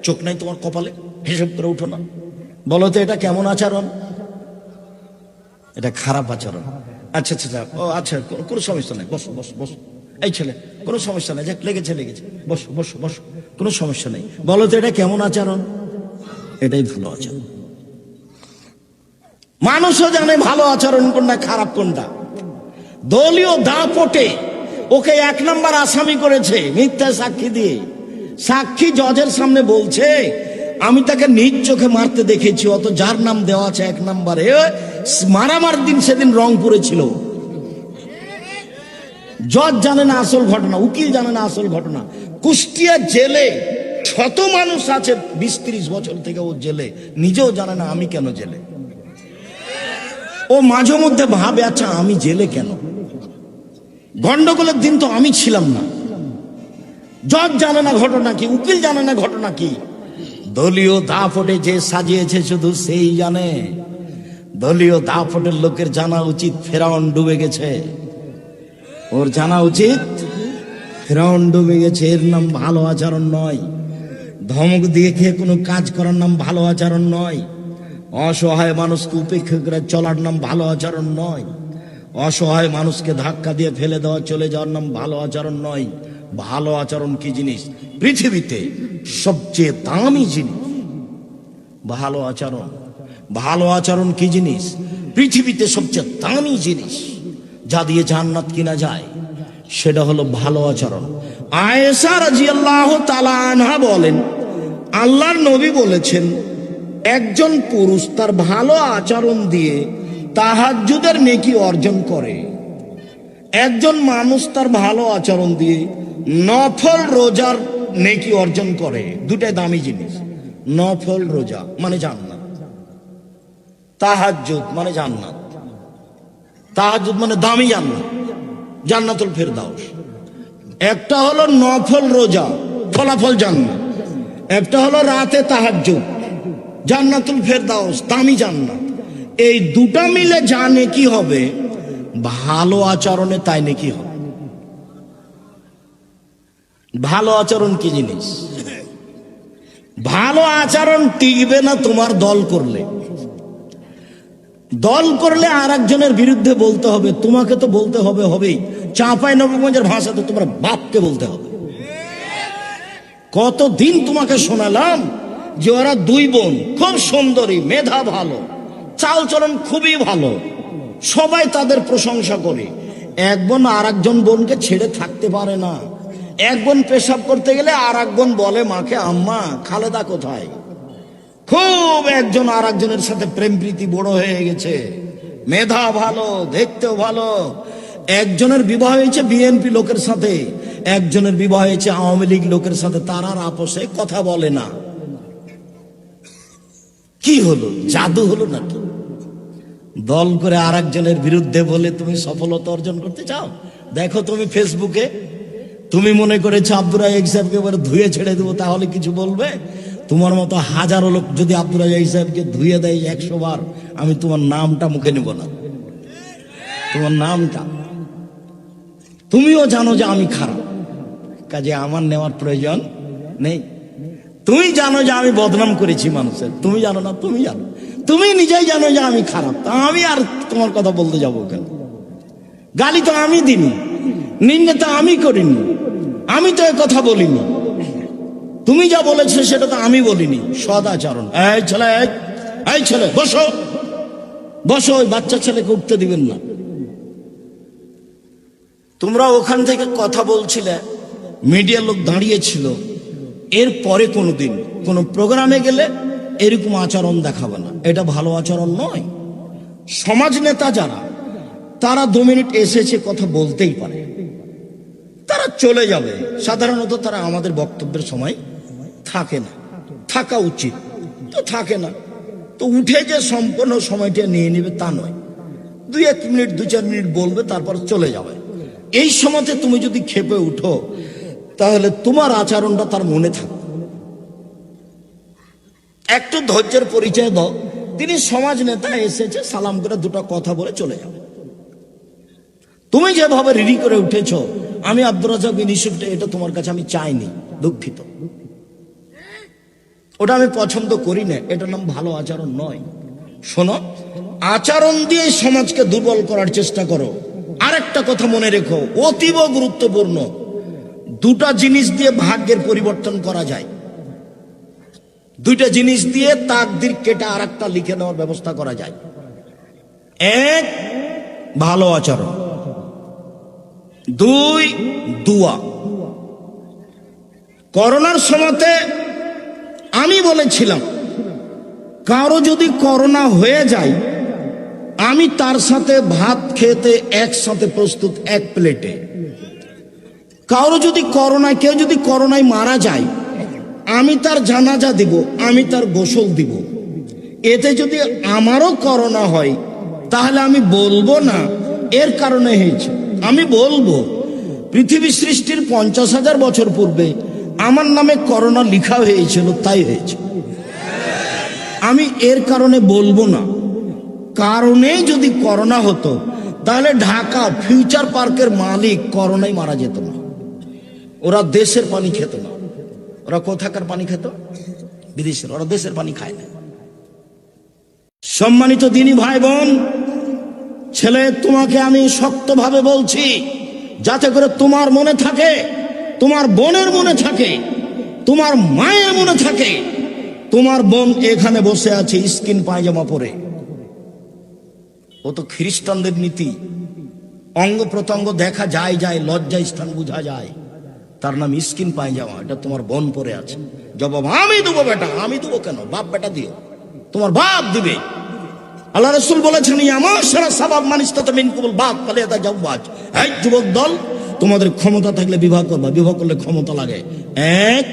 চোখ নাই তোমার কপালে, হিসেব করে উঠো না। বলো তো এটা কেমন আচরণ? এটা খারাপ আচরণ। আচ্ছা আচ্ছা ও আচ্ছা, কোনো সমস্যা নেই, বসো বসো বসো। এই ছেলে, কোনো সমস্যা নেই, যাক লেগেছে লেগেছে, বসো বসো বসো, কোনো সমস্যা নেই। বলো তো এটা কেমন আচরণ? এটাই ভালো আচরণ। মানুষও জানে ভালো আচরণ কোনটা, খারাপ কোনটা। দলীয় দাপটে ওকে 1 নম্বর আসামি করেছে মিথ্যা সাক্ষী দিয়ে। সাক্ষী জজের সামনে বলছে, আমি তাকে নিজ চোখে মারতে দেখেছি, অত যার নাম দেওয়া আছে 1 নম্বরে, মারামার দিন সেদিন রংপুরে ছিল। জজ জানে না আসল ঘটনা, উকিল জানে না আসল ঘটনা। কুষ্টিয়া জেলে শত মানুষ আছে 20-30 বছর থেকে ও জেলে, নিজেও জানে না আমি কেন জেলে। ও মাঝে মধ্যে ভাবে, আচ্ছা আমি জেলে কেন? গন্ডগোলের দিন তো আমি ছিলাম না। জজ জানে না ঘটনা কি, উকিল জানে না ঘটনা কি। দলীয় দাপটে যে সাজিয়েছে শুধু সেই জানে। দলীয় দাপটের লোকের জানা উচিত ফেরাউন ডুবে গেছে। ওর জানা উচিত ফেরাউন ডুবে গেছে। এর নাম ভালো আচরণ নয়। ধমক দিয়ে খেয়ে কোনো কাজ করার নাম ভালো আচরণ নয়। অসহায় মানুষকে উপেক্ষা করে চলার নাম ভালো আচরণ নয়। অসহায় মানুষকে ধাক্কা দিয়ে ফেলে দেওয়া, চলে যাওয়ার নাম ভালো আচরণ নয়। ভালো আচরণ কি জিনিস? পৃথিবীতে সবচেয়ে দামি জিনিস ভালো আচরণ। ভালো আচরণ কি জিনিস? পৃথিবীতে সবচেয়ে দামি জিনিস, যা দিয়ে জান্নাত কিনা যায়, সেটা হলো ভালো আচরণ। আয়েশা রাদিয়াল্লাহু তাআলা আনহা বলেন, আল্লাহর নবী বলেছেন, একজন পুরুষ তার ভালো আচরণ দিয়ে তাহাজ্জুদের নেকি অর্জন করে। একজন মানুষ তার ভালো আচরণ দিয়ে নফল রোজার নেকি অর্জন করে। দুটাই দামি জিনিস। নফল রোজা মানে জান্নাত, তাহাজ্জুদ মানে জান্নাত। তাহাজ্জুদ মানে দামি জান্নাত, জান্নাতুল ফেরদাউস। একটা হলো নফল রোজা, ফলাফল জান্নাত। একটা হলো রাতে তাহাজ্জুদ, জান্নাতুল ফেরদাউস, দামি জান্নাত। এই দুটা মিলে যা নেকি হবে, ভালো আচরণে তাই নেকি হবে। ভালো আচরণ কি জিনিস? ভালো আচরণ টিকবে না তোমার দল করলে। দল করলে আর একজনের বিরুদ্ধে বলতে হবে, তোমাকে তো বলতে হবে হবেই। চাঁপাইনবাবগঞ্জের ভাষাতে তোমার বাপকে বলতে হবে। কতদিন তোমাকে শোনালাম যে ওরা 2 বোন, খুব সুন্দরী, মেধা ভালো, চালচলন খুবই ভালো, সবাই তাদের প্রশংসা করে। এক বোন আর একজন বোনকে ছেড়ে থাকতে পারে না। এক বোন পেশাব করতে গেলে আর এক বোন বলে মাকে, আম্মা খালেদা কোথায়? খুব একজন আর একজনের সাথে প্রেম প্রীতি বড় হয়ে গেছে। মেধা ভালো, দেখতেও ভালো। একজনের বিবাহ হয়েছে বিএনপি লোকের সাথে, একজনের বিবাহ হয়েছে আওয়ামী লীগ লোকের সাথে। তারা আর আপোষে কথা বলে না। কি হলো? জাদু হলো নাকি? দল করে আর একজনের বিরুদ্ধে বলে তুমি সফলতা অর্জন করতে চাও? দেখো তুমি ফেসবুকে, তুমি মনে করেছো আব্দুর রাজ্জাক সাহেবকে এবার ধুয়ে ছেড়ে দেবো তাহলে কিছু বলবে? তোমার মতো হাজারো লোক যদি আব্দুর রাজ্জাক সাহেবকে ধুয়ে দেয় 100 বার, আমি তোমার নামটা মুখে নেব না। তোমার নামটা তুমিও জানো যে আমি খারাপ, কাজে আমার নেওয়ার প্রয়োজন নেই। তুমি জানো যে আমি বদনাম করেছি মানুষের, তুমি জানো না? তুমি জানো, তুমি নিজেই জানো যে আমি খারাপ, তা আমি আর তোমার কথা বলতে যাবো কেন? গালি তো আমি দিনি, নিন্দে তো আমি করিনি, আমি তো এ কথা বলিনি। তুমি যা বলেছো সেটা তো আমি বলিনি। সদাচরণ। এই ছেলে, এই ছেলে বসো, বসো। ওই বাচ্চা ছেলেকে উঠতে দিবেন না। তোমরা ওখান থেকে কথা বলছিলে, মিডিয়ার লোক দাঁড়িয়েছিল। এরপরে কোনোদিন কোন প্রোগ্রামে গেলে এরকম আচরণ দেখাবে না, এটা ভালো আচরণ নয়। সমাজ নেতা যারা, তারা 2 মিনিট এসেছে কথা বলতেই পারে, তারা চলে যাবে। সাধারণত তারা আমাদের বক্তব্যের সময় থাকে না, থাকা উচিত তো থাকে না। তো উঠে যে সম্পূর্ণ সময়টা নিয়ে নেবে তা নয়, 2-1 মিনিট 2-4 মিনিট বলবে, তারপর চলে যাবে। এই সময়তে তুমি যদি খেপে উঠো, তাহলে তোমার আচরণটা তার মনে থাকবে। একটু ধৈর্যের পরিচয় দাও। তিনি সমাজ নেতা, এসেছে, সালাম করে 2টা কথা বলে চলে যাবে। তুমি যেভাবে রেডি করে উঠেছ, আমি আব্দুর রাজ্জাক বিন ইউসুফ, এটা তোমার কাছে আমি চাইনি, দুঃখিত। ওটা আমি পছন্দ করি না, এটার নাম ভালো আচরণ নয়। শোনো, আচরণ দিয়ে সমাজকে দুর্বল করার চেষ্টা করো। আরেকটা কথা মনে রেখো, অতীব গুরুত্বপূর্ণ, দুটা জিনিস দিয়ে ভাগ্যের পরিবর্তন করা যায়। দুইটা জিনিস দিয়ে তাকদির কেটে আরেকটা লিখে নেওয়ার ব্যবস্থা করা যায়। এক, ভালো আচরণ। দুই, দুয়া। করোনার সময়তে আমি বলেছিলাম, কারো যদি করোনা হয়ে যায়, আমি তার সাথে ভাত খেতে একসাথে প্রস্তুত, এক প্লেটে। কারো যদি করোনায়, কেউ যদি করোনায় মারা যায়, আমি তার জানাজা দিব, আমি তার গোসল দিব। এতে যদি আমারও করোনা হয়, তাহলে আমি বলবো না এর কারণে হয়েছে, আমি বলবো পৃথিবী সৃষ্টির 50,000 বছর পূর্বে আমার নামে করোনা লিখা হয়েছিল, তাই হয়েছে। আমি এর কারণে বলবো না। কারণে যদি করোনা হতো, তাহলে ঢাকা ফিউচার পার্কের মালিক করোনায় মারা যেত না। ওরা দেশের পানি খেত না। ওরা কোথাকার পানি খেত? বিদেশের। ওরা দেশের পানি খায় না। সম্মানিত দিনী ভাই বোন, ছেলে, তোমাকে আমি শক্তভাবে বলছি, যাতে করে তোমার মনে থাকে, তোমার বোনের মনে থাকে, তোমার মায়ের মনে থাকে, তোমার বোন এখানে বসে আছে স্কিন পায়জামা পরে। ও তো খ্রিস্টানদের নীতি, অঙ্গ প্রত্যঙ্গ দেখা যায়, লজ্জা স্থান বোঝা যায়, তার নাম স্কিন পায়জামা। এটা তোমার বোন পরে আছে। জবাব আমি দেবো বেটা। আমি দেবো কেন? বাপ বেটা দিও, তোমার বাপ দিবে। আল্লাহ রাসূল বলেছেন, আমার সারা সাবাব মানিস্তাতা মিনকুমুল বাপ ফালিয়াতা জাওয়াজ। এই যুবক দল, তোমাদের ক্ষমতা থাকলে বিবাহ করবা। বিবাহ করলে ক্ষমতা লাগে। এক,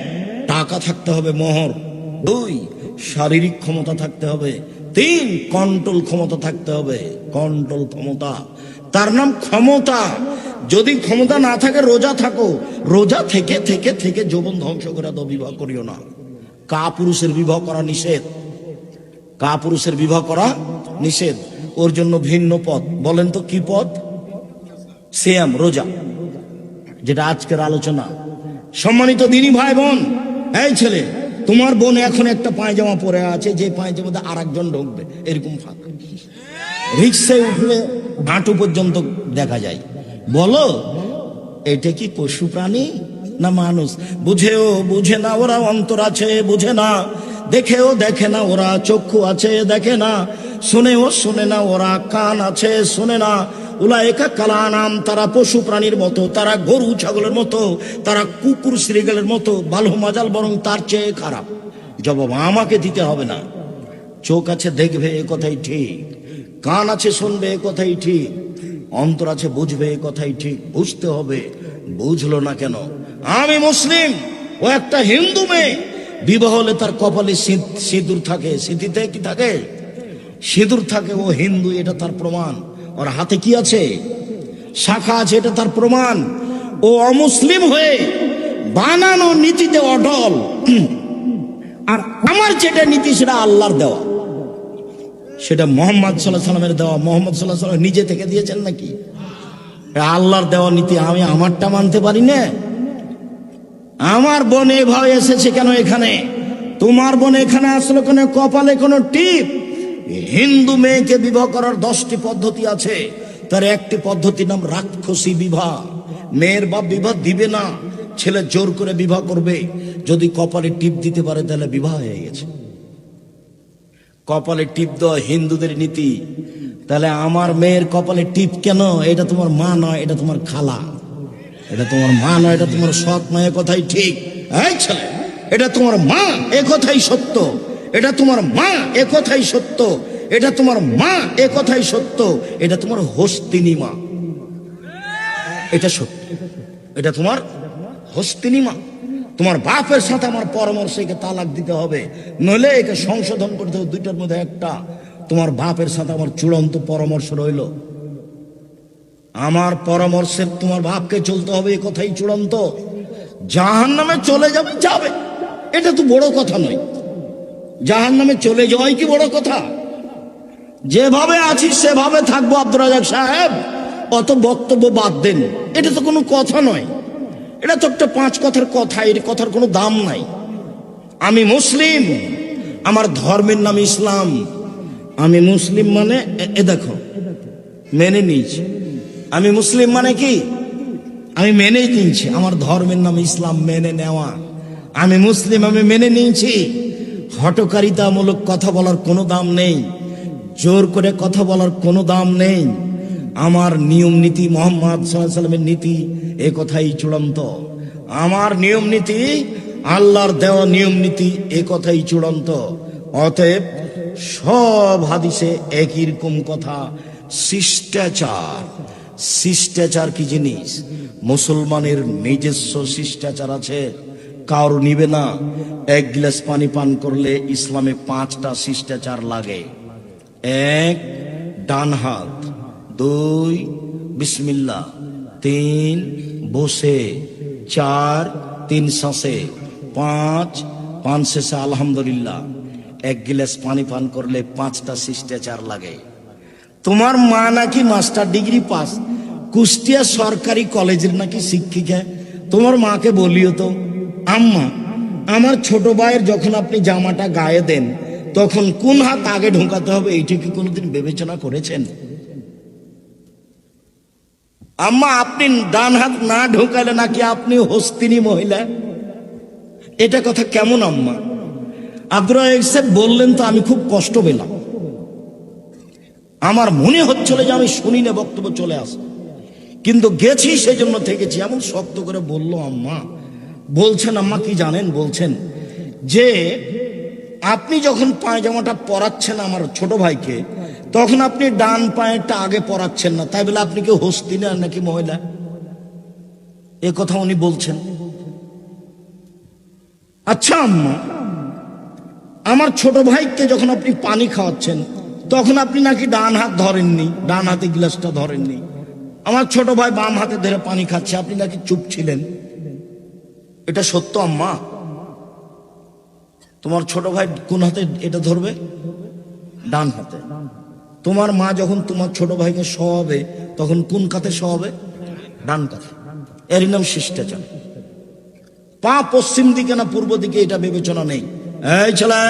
টাকা থাকতে হবে, মোহর। দুই, শারীরিক ক্ষমতা থাকতে হবে। তিন, কন্ট্রোল ক্ষমতা থাকতে হবে, কন্ট্রোল ক্ষমতা, তার নাম ক্ষমতা। যদি ক্ষমতা না থাকে, রোজা থাকো, রোজা থেকে থেকে থেকে যৌবন ধ্বংস করে দাও, বিবাহ করিও না। কাপুরুষের বিবাহ করা নিষেধ, কাপুরুষের বিবাহ করা নিষেধ। ওর জন্য ভিন্ন পথ। বলেন তো কি পথ? সিয়াম, রোজা, যেটা আজকের আলোচনা। সম্মানিত দিনী ভাই বোন, এই ছেলে, তোমার বোন এখন একটা পায়জামা পরে আছে, যে পায়জামাতে আর একজন ঢুকবে, এরকম ফাঁক। রিক্সায় উঠলে হাঁটু পর্যন্ত দেখা যায়। বলো, এটা কি পশু প্রাণী না মানুষ? বুঝেও বুঝে না ওরা, অন্তর আছে বুঝে না, দেখেও দেখে না ওরা, চক্ষু আছে দেখে না, শুনেও শুনে না ওরা, কান আছে শোনে না। উলায়েকা কালানাম, তারা পশু প্রাণীর মতো, তারা গরু ছাগলের মতো, তারা কুকুর শ্রীগালের মতো, বালু মাজাল, বরং তার চেয়ে খারাপ। জবাব আমাকে দিতে হবে না। চোখ আছে দেখবে, এ কথাই ঠিক। কান আছে শুনবে, এ কথাই ঠিক। অন্তর আছে বুঝবে, এ কথাই ঠিক। বুঝতে হবে। বুঝলো না কেন? আমি মুসলিম, ও একটা হিন্দু মেয়ে। বিবাহ হলে তার কপালে সিঁদুর থাকে, সিঁথিতে কি থাকে? সিঁদুর থাকে। ও হিন্দু, এটা তার প্রমাণ। ওর হাতে কি আছে? শাখা আছে, এটা তার প্রমাণ। ও অমুসলিম হয়ে বানানো নীতিতে অটল। আর আমার যেটা নীতি, সেটা আল্লাহর দেওয়া, সেটা মোহাম্মদ সাল্লাল্লাহু আলাইহি সাল্লামের দেওয়া। মোহাম্মদ সাল্লাল্লাহু আলাইহি সাল্লাম নিজে থেকে দিয়েছেন নাকি? আল্লাহর দেওয়া নীতি। আমি আমারটা মানতে পারি না? আমার বোন এভাবে এসেছে কেন এখানে? তোমার বোন এখানে আসলে কোনো কপালে কোনো টিপ? হিন্দু মেয়েকে বিবাহ করার 10টি পদ্ধতি আছে, তার একটি পদ্ধতির নাম রাক্ষসী বিবাহ। মেয়ের বাপ বিবাহ দিবে না, ছেলে জোর করে বিবাহ করবে। যদি কপালে টিপ দিতে পারে, তাহলে বিবাহ হয়ে গেছে। কপালে টিপ দেওয়া হিন্দুদের নীতি। তাহলে আমার মেয়ের কপালে টিপ কেন? এটা তোমার মা নয়, এটা তোমার খালা। এটা তোমার মা নয়, এটা তোমার সৎ মা। এ কথাই ঠিক। এই ছেলে, এটা তোমার মা, এ কথাই সত্য। এটা তোমার মা, এ কথাই সত্য। এটা তোমার মা, এ কথাই সত্য। এটা তোমার হস্তিনী মা, এটা সত্য। এটা তোমার হস্তিনী মা। তোমার বাপের সাথে আমার পরামর্শ, একে তালাক দিতে হবে, নইলে একে সংশোধন করতে হবে। দুইটার মধ্যে একটা। তোমার বাপের সাথে আমার চূড়ান্ত পরামর্শ রইল। আমার পরামর্শে তোমার বাপকে চলতে হবে, এ কথাই চূড়ান্ত। জাহান্নামে চলে যাবে, যাবে, এটা তো বড় কথা নয়। জাহান্নামে চলে যাওয়াই কি বড় কথা? যেভাবে আছি সেভাবে থাকবো আব্দুর রাজ্জাক সাহেব। অত বক্তব্য বাদ দেন, এটা তো কোনো কথা নয়, এটা তো একটা 5 কথার কথা, এর কথার কোনো দাম নাই। আমি মুসলিম, আমার ধর্মের নাম ইসলাম, আমি মুসলিম মানে এ দেখো মেনে নিয়েছি, আমি মুসলিম মানে কি আমি মেনে নিয়েছি, আমার ধর্মের নাম ইসলাম, মেনে নেওয়া, আমি মুসলিম, আমি মেনে নিয়েছি। হটকারিতামূলক কথা বলার কোনো দাম নেই, জোর করে কথা বলার কোনো দাম নেই। আমার নিয়ম নীতি মুহাম্মদ সাল্লাল্লাহু আলাইহি ওয়াসাল্লামের নীতি, এ কথাই চূড়ান্ত। আমার নিয়ম নীতি আল্লাহর দেওয়া নিয়ম নীতি, এ কথাই চূড়ান্ত। অতএব সব হাদিসে একই রকম কথা, শিষ্টাচার। শিষ্টাচার কি জিনিস? মুসলমানের নিজস্ব শিষ্টাচার আছে, কারো নিবে না। 1 গ্লাস পানি পান করলে ইসলামে 5টা শিষ্টাচার লাগে। 1 ডান হাত, 2 বিসমিল্লাহ, 3 বসে, 4 3 শ্বাসে, 5 শেষে আলহামদুলিল্লাহ। 1 গ্লাস পানি পান করলে 5টা শিষ্টাচার লাগে। তোমার মা নাকি মাস্টার ডিগ্রি পাস, কুষ্টিয়া সরকারি কলেজের নাকি শিক্ষিকা, তোমার মাকে বলিও তো, আম্মা আমার ছোট ভাইয়ের যখন আপনি জামাটা গায়ে দেন তখন কোন হাত আগে ঢোকাতে হবে, এইটা কি কোনোদিন বিবেচনা করেছেন? আম্মা আপনি ডান হাত না ঢোকালে নাকি আপনি হস্তিনী মহিলা, এটা কথা কেমন আম্মা? আব্দুর রাজ্জাক সাহেব বললেন তো আমি খুব কষ্ট পেলাম, আমার মনে হচ্ছিল যে আমি শুনি না, বক্তব্য চলে আসে, কিন্তু গেছি সেজন্য থেকেছি। এমন শক্ত করে বলল আম্মা, বলছেন আম্মা কি জানেন, বলছেন যে আপনি যখন পায়জামাটা পরাচ্ছেন আমার ছোট ভাইকে, তখন আপনি ডান পায়েরটা আগে পরাচ্ছেন না, তাই বলে আপনি কি হস্তিনী আর নাকি মহিলা? এ কথা উনি বলছেন। আচ্ছা আম্মা, আমার ছোট ভাইকে যখন আপনি পানি খাওয়াচ্ছেন তখন আপনি নাকি ডান হাত ধরেননি, ডান হাতে গ্লাসটা ধরেননি, আমার ছোট ভাই বাম হাতে ধরে পানি খাচ্ছে, আপনি নাকি চুপ ছিলেন, এটা সত্য আম্মা? তোমার ছোট ভাই কোন হাতে এটা ধরবে? ডান হাতে। তোমার মা যখন তোমার ছোট ভাইকে শোয়াবে তখন কোন কাতে শোয়াবে? ডান কাতে। এরই নাম শিষ্টাচার। পা পশ্চিম দিকে না পূর্ব দিকে এটা বিবেচনা নেই। এই ছেলে,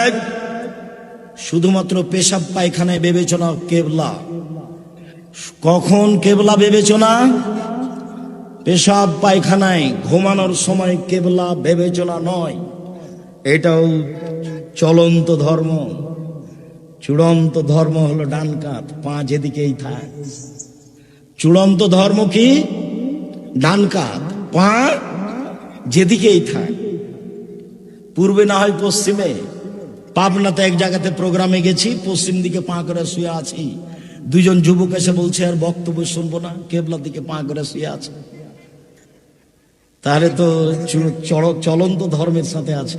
শুধুমাত্র পেশাব পায়খানায় বিবেচনা কেবলা। কখন কেবলা বিবেচনা? পেশাব পায়খানায়, ঘুমানোর সময় কেবলা বিবেচনা নয়। এটাও চলন্ত ধর্ম। চূড়ান্ত ধর্ম হলো ডান কাত, পা যেদিকেই থাক। চূড়ান্ত ধর্ম কি? ডান কাত, পা যেদিকেই থাক, পূর্বে না হয় পশ্চিমে। পাবনাতে এক জায়গাতে প্রোগ্রামে গেছি, পশ্চিম দিকে পা করে শুয়ে আছি, 2 জন যুবক এসে বলছে আর বক্তব্য শুনবো না, কেবলার দিকে পা করে শুয়ে আছে। তাহলে তো চলন্ত ধর্মের সাথে আছে।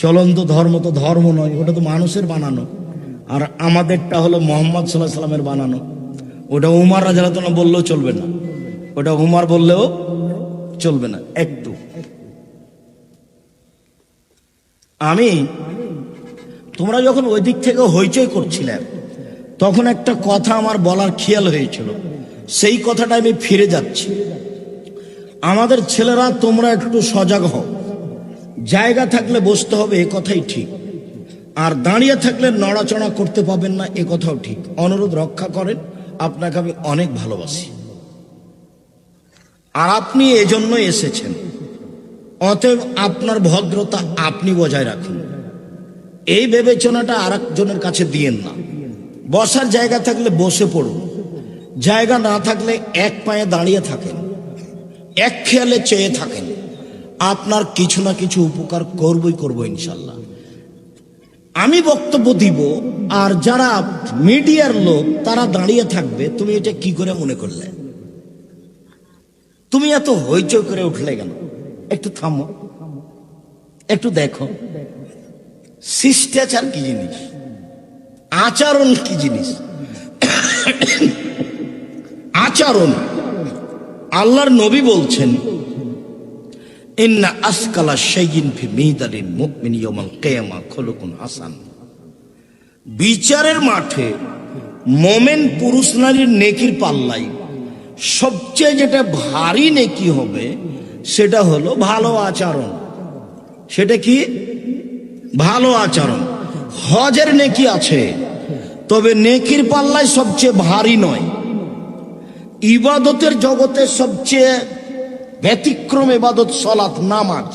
চলন্ত ধর্ম তো ধর্ম নয়, ওটা তো মানুষের বানানো। আর আমাদেরটা হলো মুহাম্মদ সাল্লাল্লাহু আলাইহি ওয়াসাল্লামের বানানো। ওটা উমর রাদিয়াল্লাহু আনহু বললেও চলবে না, ওটা উমর বললেও চলবে না। একটু তোমরা যখন ওই দিক থেকে হইচই করছিলে তখন একটা কথা আমার বলার খেয়াল হয়েছিল, সেই কথাটা আমি ফিরে যাচ্ছি। আমাদের ছেলেরা তোমরা একটু সজাগ হও, জায়গা থাকলে বসতে হবে, এ কথাই ঠিক, আর দাঁড়িয়ে থাকলে নড়াচড়া করতে পাবেন না, এ কথাও ঠিক। অনুরোধ রক্ষা করেন, আপনাকে আমি অনেক ভালোবাসি আর আপনি এজন্যই এসেছেন। অতএব আপনার ভদ্রতা আপনি বজায় রাখুন, এই বিবেচনাটা আর একজনের কাছে দিয়েন না। বসার জায়গা থাকলে বসে পড়ুন, জায়গা না থাকলে এক পায়ে দাঁড়িয়ে থাকেন, এক খেয়ালে চেয়ে থাকেন, আপনার কিছু না কিছু উপকার করবো ইনশাল্লাহ। আমি বক্তব্য দিব আর যারা মিডিয়ার লোক তারা দাঁড়িয়ে থাকবে। তুমি এটা কি করে মনে করলে? তুমি এত হইচই করে উঠলে কেন? একটু থামো, একটু দেখো শিষ্টাচার কি জিনিস, আচরণ কি জিনিস। আচরণ, আল্লাহর নবী বলছেন, ইন্না আসকালা শাইইন ফি মিদানিল মুমিনি ইয়াউমাল কিয়ামা খুলুকুন হাসান। বিচারের মাঠে মোমেন পুরুষ নারীর নেকির পাল্লায় সবচেয়ে যেটা ভারী নেকি হবে সেটা হলো ভালো আচরণ। সেটা কি? ভালো আচরণ। হজের নেকি আছে, তবে নেকির পাল্লায় সবচেয়ে ভারী নয়। ইবাদতের জগতে সবচেয়ে ব্যতিক্রম ইবাদত সালাত, নামাজ,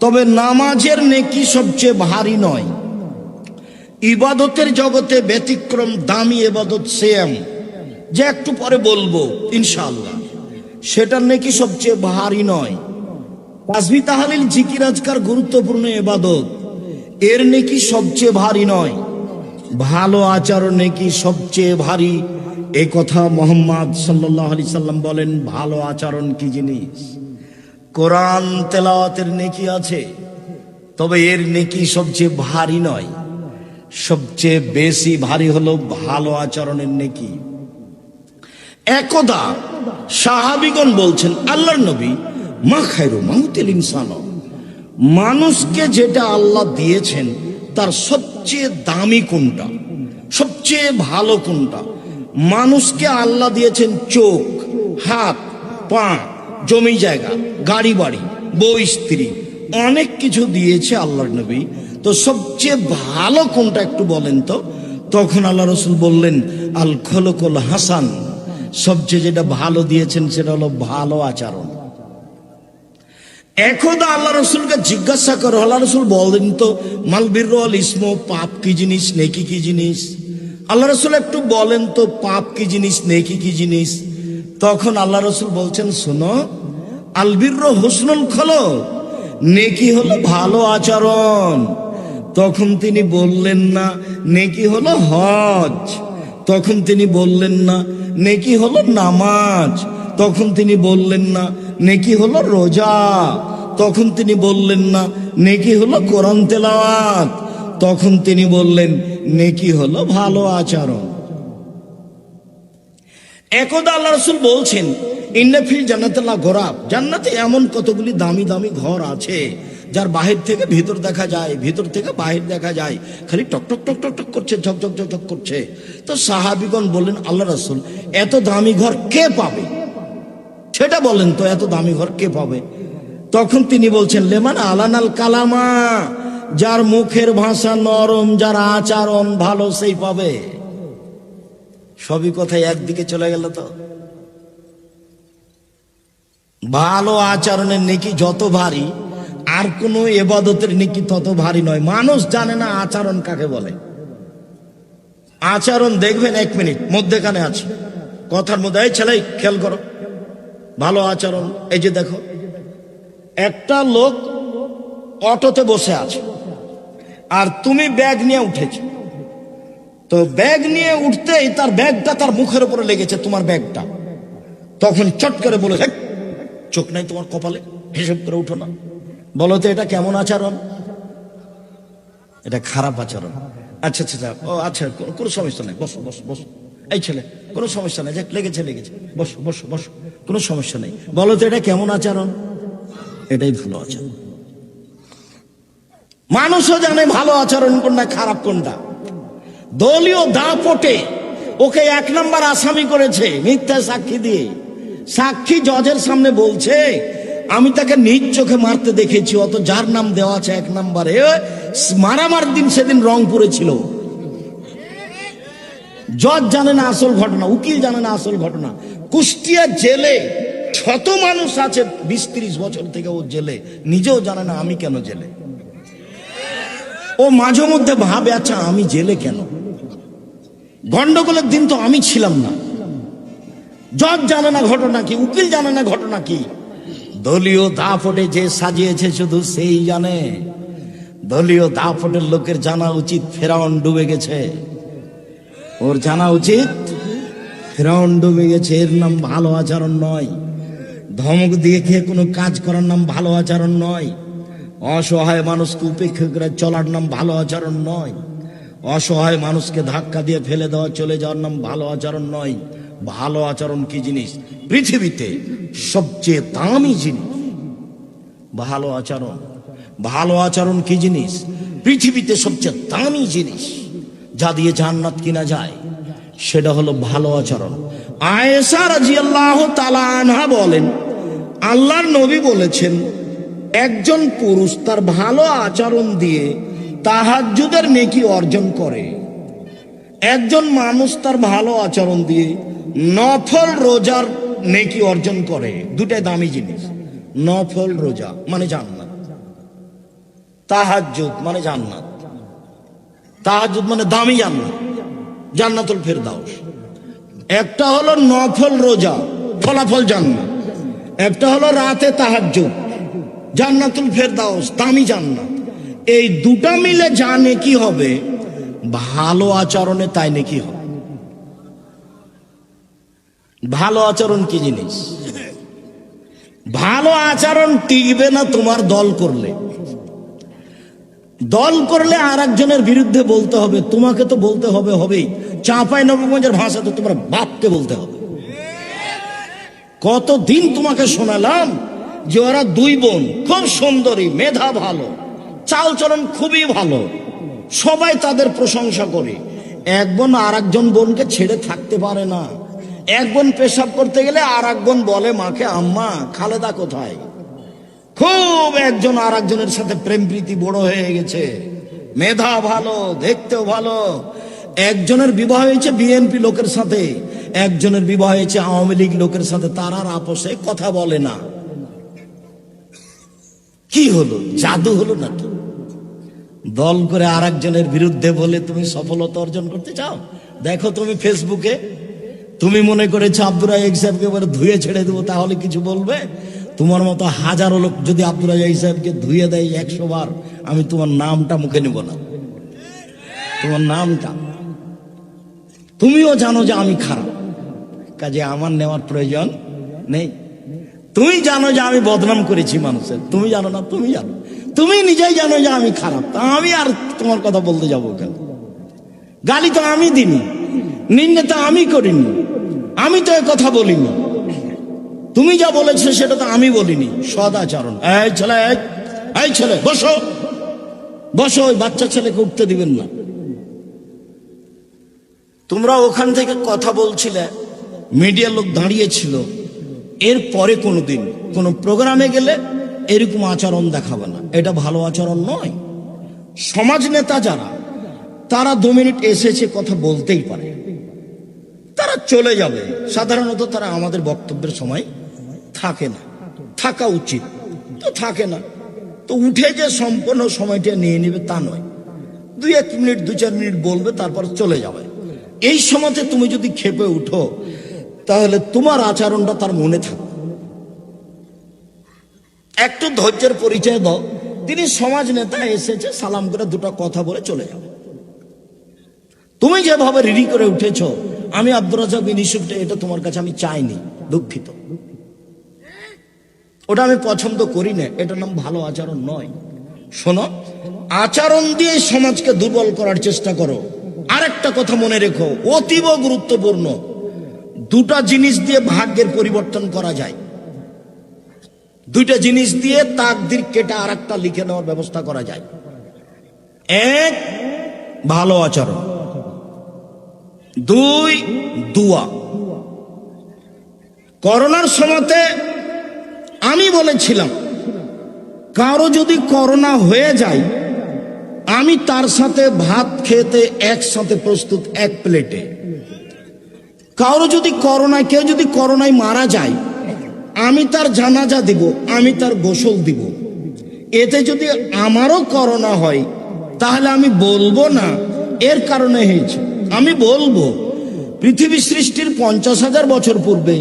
তবে নামাজের নেকি সবচেয়ে ভারী নয়। ইবাদতের জগতে ব্যতিক্রম দামি ইবাদত সিয়াম, যে একটু পরে বলবো ইনশাআল্লাহ, সেটার নেকি সবচেয়ে ভারী নয়। তাসবিহ তাহলিল জিকির আজকার গুরুত্বপূর্ণ ইবাদত, এর নেকি সবচেয়ে ভারী নয়। ভালো আচরণ নেকি সবচেয়ে ভারী, এই কথা মুহাম্মদ সাল্লাল্লাহু আলাইহি সাল্লাম বলেন। ভালো আচরণ কি জিনিস? কোরআন তেলাওয়াতের নেকি আছে, তবে এর নেকি সবচেয়ে ভারী নয়। সবচেয়ে বেশি ভারী হলো ভালো আচরণের নেকি। একদা সাহাবীগণ বলছেন, আল্লাহর নবী, মা খায়রু মাউতিল ইনসান, মানুষকে যেটা আল্লাহ দিয়েছেন তার সবচেয়ে দামি কোনটা, সবচেয়ে ভালো কোনটা? মানুষকে আল্লাহ দিয়েছেন চোখ, হাত, পা, জমি জায়গা, গাড়ি বাড়ি, বউ স্ত্রী, অনেক কিছু দিয়েছে আল্লাহর নবী। তো সবচেয়ে ভালো কোনটা একটু বলেন তো? তখন আল্লাহ রসুল বললেন, আল খলকুল হাসান, সবচেয়ে যেটা ভালো দিয়েছেন সেটা হলো ভালো আচরণ। একদা আল্লাহ রসুলকে জিজ্ঞাসা করো, আল্লাহ রসুল বলেন তো মাল বিররু ওয়াল ইসমু, পাপ কি জিনিস, নেকি কি জিনিস? আল্লাহ রসুল একটু বলেন তো পাপ কি জিনিস, নেকি কি জিনিস? তখন আল্লাহ রসুল বলছেন, শোনো, আল বিররু হুসনুল খুলুক, নেকি হলো ভালো আচরণ। তখন তিনি বললেন না নেকি হলো হজ, তখন তিনি বললেন না নেকি হলো নামাজ, তখন তিনি বললেন না নেকি হলো রোজা, তখন তিনি বললেন না নেকি হলো কোরআন তেলাওয়াত, তখন তিনি বললেন নেকি হলো ভালো আচরণ। একদা আল্লাহ রাসূল বলছেন, ইন্না ফিল জান্নাতিল্লাহ গোরাব, জান্নাতে এমন কতগুলি দামি দামি ঘর আছে যার বাহির থেকে ভিতর দেখা যায়, ভিতর থেকে বাহির দেখা যায়, খালি টক টক টক টক টক করছে, ঝক ঝক ঝক ঝক করছে। তো সাহাবীগণ বললেন, আল্লাহ রাসূল, এত দামি ঘর কে পাবে? সেটা বলেন তো, এত দামি ঘর কে পাবে? তখন তিনি বলছেন, লেমান আলানাল কালামা, যার মুখের ভাষা নরম, যার আচরণ ভালো, সেই পাবে। সবই কথাই একদিকে চলে গেল। তো ভালো আচরণের নেকি যত ভারী, আর কোন ইবাদতের নেকি তত ভারী নয়। মানুষ জানে না আচরণ কাকে বলে। আচরণ দেখবেন, 1 মিনিট মধ্যেখানে আছে কথার মধ্যে, এই ছেলে খেয়াল করো, ভালো আচরণ। এই যে দেখো, একটা লোক অটোতে বসে আছে আর তুমি ব্যাগ নিয়ে উঠেছ, তো ব্যাগ নিয়ে উঠতেই তার ব্যাগটা তার মুখের উপরে লেগেছে, তোমার ব্যাগটা। তখন চট করে বলে, চোখ নাই তোমার কপালে, হিসেব করে উঠো না। বলো তো এটা কেমন আচরণ? এটা খারাপ আচরণ। আচ্ছা আচ্ছা, ও আচ্ছা, কোনো সমস্যা নেই, বসো বসো বসো। এই ছেলে, কোনো সমস্যা নেই, লেগেছে লেগেছে, বসো বসো বসো, কোনো সমস্যা নেই। বলো তো এটা কেমন আচরণ? এটাই ভালো আচরণ। মানুষও জানে ভালো আচরণ কোনটা, খারাপ কোনটা। দলীয় দাপটে ওকে 1 নম্বর আসামি করেছে মিথ্যা সাক্ষী দিয়ে। সাক্ষী জজের সামনে বলছে, আমি তাকে নিজ চোখে মারতে দেখেছি, অত যার নাম দেওয়া আছে 1 নম্বরে, মারামার দিন সেদিন রংপুরে ছিল। জজ জানে না আসল ঘটনা, উকিল জানে না আসল ঘটনা। কুষ্টিয়া জেলে শত মানুষ আছে 20-30 বছর থেকে ও জেলে, নিজেও জানে না আমি কেন জেলে। ও মাঝে মধ্যে ভাবে, আচ্ছা আমি জেলে কেন? গন্ডগোলের দিন তো আমি ছিলাম না। জজ জানে না ঘটনা কি, উকিল জানে না ঘটনা কি। দলীয় দাপটে যে সাজিয়েছে শুধু সেই জানে। দলীয় দাপটের লোকের জানা উচিত ফেরাউন ডুবে গেছে, ওর জানা উচিত ফেরাউন ডুবে গেছে। এর নাম ভালো আচরণ নয়। ধমক দিয়ে খেয়ে কোনো কাজ করার নাম ভালো আচরণ নয়। অসহায় মানুষকে উপেক্ষা করে চলার নাম ভালো আচরণ নয়। অসহায় মানুষকে ধাক্কা দিয়ে ফেলে দেওয়া, চলে যাওয়ার নাম ভালো আচরণ নয়। ভালো আচরণ কি জিনিস? পৃথিবীতে সবচেয়ে দামি জিনিস ভালো আচরণ। ভালো আচরণ কি জিনিস? পৃথিবীতে সবচেয়ে দামি জিনিস, যা দিয়ে জান্নাত কিনা যায়, সেটা হলো ভালো আচরণ। আয়েশা রাদিয়াল্লাহু তাআলা আনহা বলেন, আল্লাহর নবী বলেছেন, একজন পুরুষ তার ভালো আচরণ দিয়ে তাহাজ্জুদের নেকি অর্জন করে। একজন মানুষ তার ভালো আচরণ দিয়ে নফল রোজার নেকি অর্জন করে। দুটাই দামি জিনিস। নফল রোজা মানে জান্নাত, তাহাজ্জুদ মানে জান্নাত। তাহাজ্জুদ মানে দামি জান্নাত, জান্নাতুল ফেরদাউস। একটা হলো নফল রোজা, ফলাফল জান্নাত। একটা হলো রাতে তাহাজ্জুদ, জান্নাতুল ফেরদাউস, দামি জান্নাত। এই দুটা মিলে যা নেকি হবে, ভালো আচরণে তাই নেকি হবে। ভালো আচরণ কি জিনিস? ভালো আচরণ টিকবে না তোমার দল করলে। দল করলে আর একজনের বিরুদ্ধে বলতে হবে, তোমাকে তো বলতে হবে হবেই। চাঁপাই নবগঞ্জের ভাষা তো তোমার বাপকে বলতে হবে। কতদিন তোমাকে শোনালাম যে ওরা দুই বোন খুব সুন্দরী, মেধা ভালো, চালচলন খুবই ভালো, সবাই তাদের প্রশংসা করে। এক বোন আর একজন বোনকে ছেড়ে থাকতে পারে না। এক বোন পেশাব করতে গেলে আর এক বোন বলে মাকে, আম্মা খালেদা কোথায়? খুব একজন আর একজনের সাথে প্রেম প্রীতি বড় হয়ে গেছে। মেধা ভালো, দেখতেও ভালো। একজনের বিবাহ হয়েছে বিএনপি লোকের সাথে, একজনের বিবাহ হয়েছে আওয়ামী লীগ লোকের সাথে। তারা আর আপোষে কথা বলে না। কি হলো? জাদু হলো নাকি? দল করে আর একজনের বিরুদ্ধে বলে তুমি সফলতা অর্জন করতে চাও? দেখো তুমি ফেসবুকে, তুমি মনে করেছো আব্দুর রাজ্জাক সাহেবকে এবার ধুয়ে ছেড়ে দেবো তাহলে কিছু বলবে? তোমার মতো হাজারো লোক যদি আব্দুর রাজ্জাক সাহেবকে ধুয়ে দেয় 100 বার, আমি তোমার নামটা মুখে নেব না। তোমার নামটা তুমিও জানো যে আমি খারাপ, কাজে আমার নেওয়ার প্রয়োজন নেই। তুমি জানো যে আমি বদনাম করেছি মানুষের, তুমি জানো না? তুমি জানো, তুমি নিজেই জানো যে আমি খারাপ, তা আমি আর তোমার কথা বলতে যাবো কেন? গালি তো আমি দিনি, নিন্দে তো আমি করিনি, আমি তো এ কথা বলিনি। তুমি যা বলেছো সেটা তো আমি বলিনি। সদাচরণ। এই ছেলে, এই ছেলে বসো, বসো। ওই বাচ্চা ছেলেকে উঠতে দিবেন না। তোমরা ওখান থেকে কথা বলছিলে, মিডিয়ার লোক দাঁড়িয়েছিল। এর পরে কোনোদিন কোন প্রোগ্রামে গেলে এরকম আচরণ দেখাবে না, এটা ভালো আচরণ নয়। সমাজ নেতা যারা, তারা 2 মিনিট এসেছে কথা বলতেই পারে, তারা চলে যাবে। সাধারণত তারা আমাদের বক্তব্যের সময় থাকে না, থাকা উচিত তো থাকে না। তো উঠে যে সম্পূর্ণ সময়টা নিয়ে নেবে তা নয়, 2-1 মিনিট 2-4 মিনিট বলবে, তারপর চলে যাবে। এই সময়তে তুমি যদি খেপে উঠো তাহলে তোমার আচরণটা তার মনে থাকবে। একটু ধৈর্যের পরিচয় দাও। তিনি সমাজ নেতা, এসেছে, সালাম করে 2টা কথা বলে চলে যাবে। তুমি যেভাবে রেডি করে উঠেছ, আমি আব্দুর রাজ্জাক বিন ইউসুফ, এটা তোমার কাছে আমি চাইনি, দুঃখিত। ওটা আমি পছন্দ করি না, এটার নাম ভালো আচরণ নয়। শোনো, আচরণ দিয়ে সমাজকে দুর্বল করার চেষ্টা করো। আরেকটা কথা মনে রেখো, অতীব গুরুত্বপূর্ণ, 2টা জিনিস দিয়ে ভাগ্যের পরিবর্তন করা যায়। 2টা জিনিস দিয়ে তাকদীর কেটে আরেকটা লিখে নেওয়ার ব্যবস্থা করা যায়। 1, ভালো আচরণ। 2, দোয়া। করোনার সময়তে আমি বলেছিলাম, কারো যদি করোনা হয়ে যায়, আমি তার সাথে ভাত খেতে একসাথে প্রস্তুত, 1 প্লেটে। কারো যদি করোনায়, কেউ যদি করোনায় মারা যায়, আমি তার জানাজা দিব, আমি তার গোসল দিব। এতে যদি আমারও করোনা হয়, তাহলে আমি বলবো না এর কারণে হয়েছে, আমি বলবো পৃথিবী সৃষ্টির 50,000 বছর পূর্বে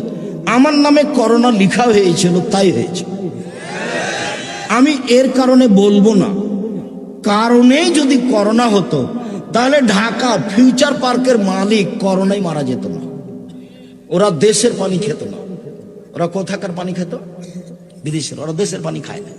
আমার নামে করোনা লেখা হয়েছিল, তাই হয়েছে। আমি এর কারণে বলবো না। কারণে যদি করোনা হতো, তাহলে ঢাকা ফিউচার পার্কের মালিক করোনায় মারা যেত না। ওরা দেশের পানি খেত না। ওরা কোথাকার পানি খেত? বিদেশের। ওরা দেশের পানি খায় না।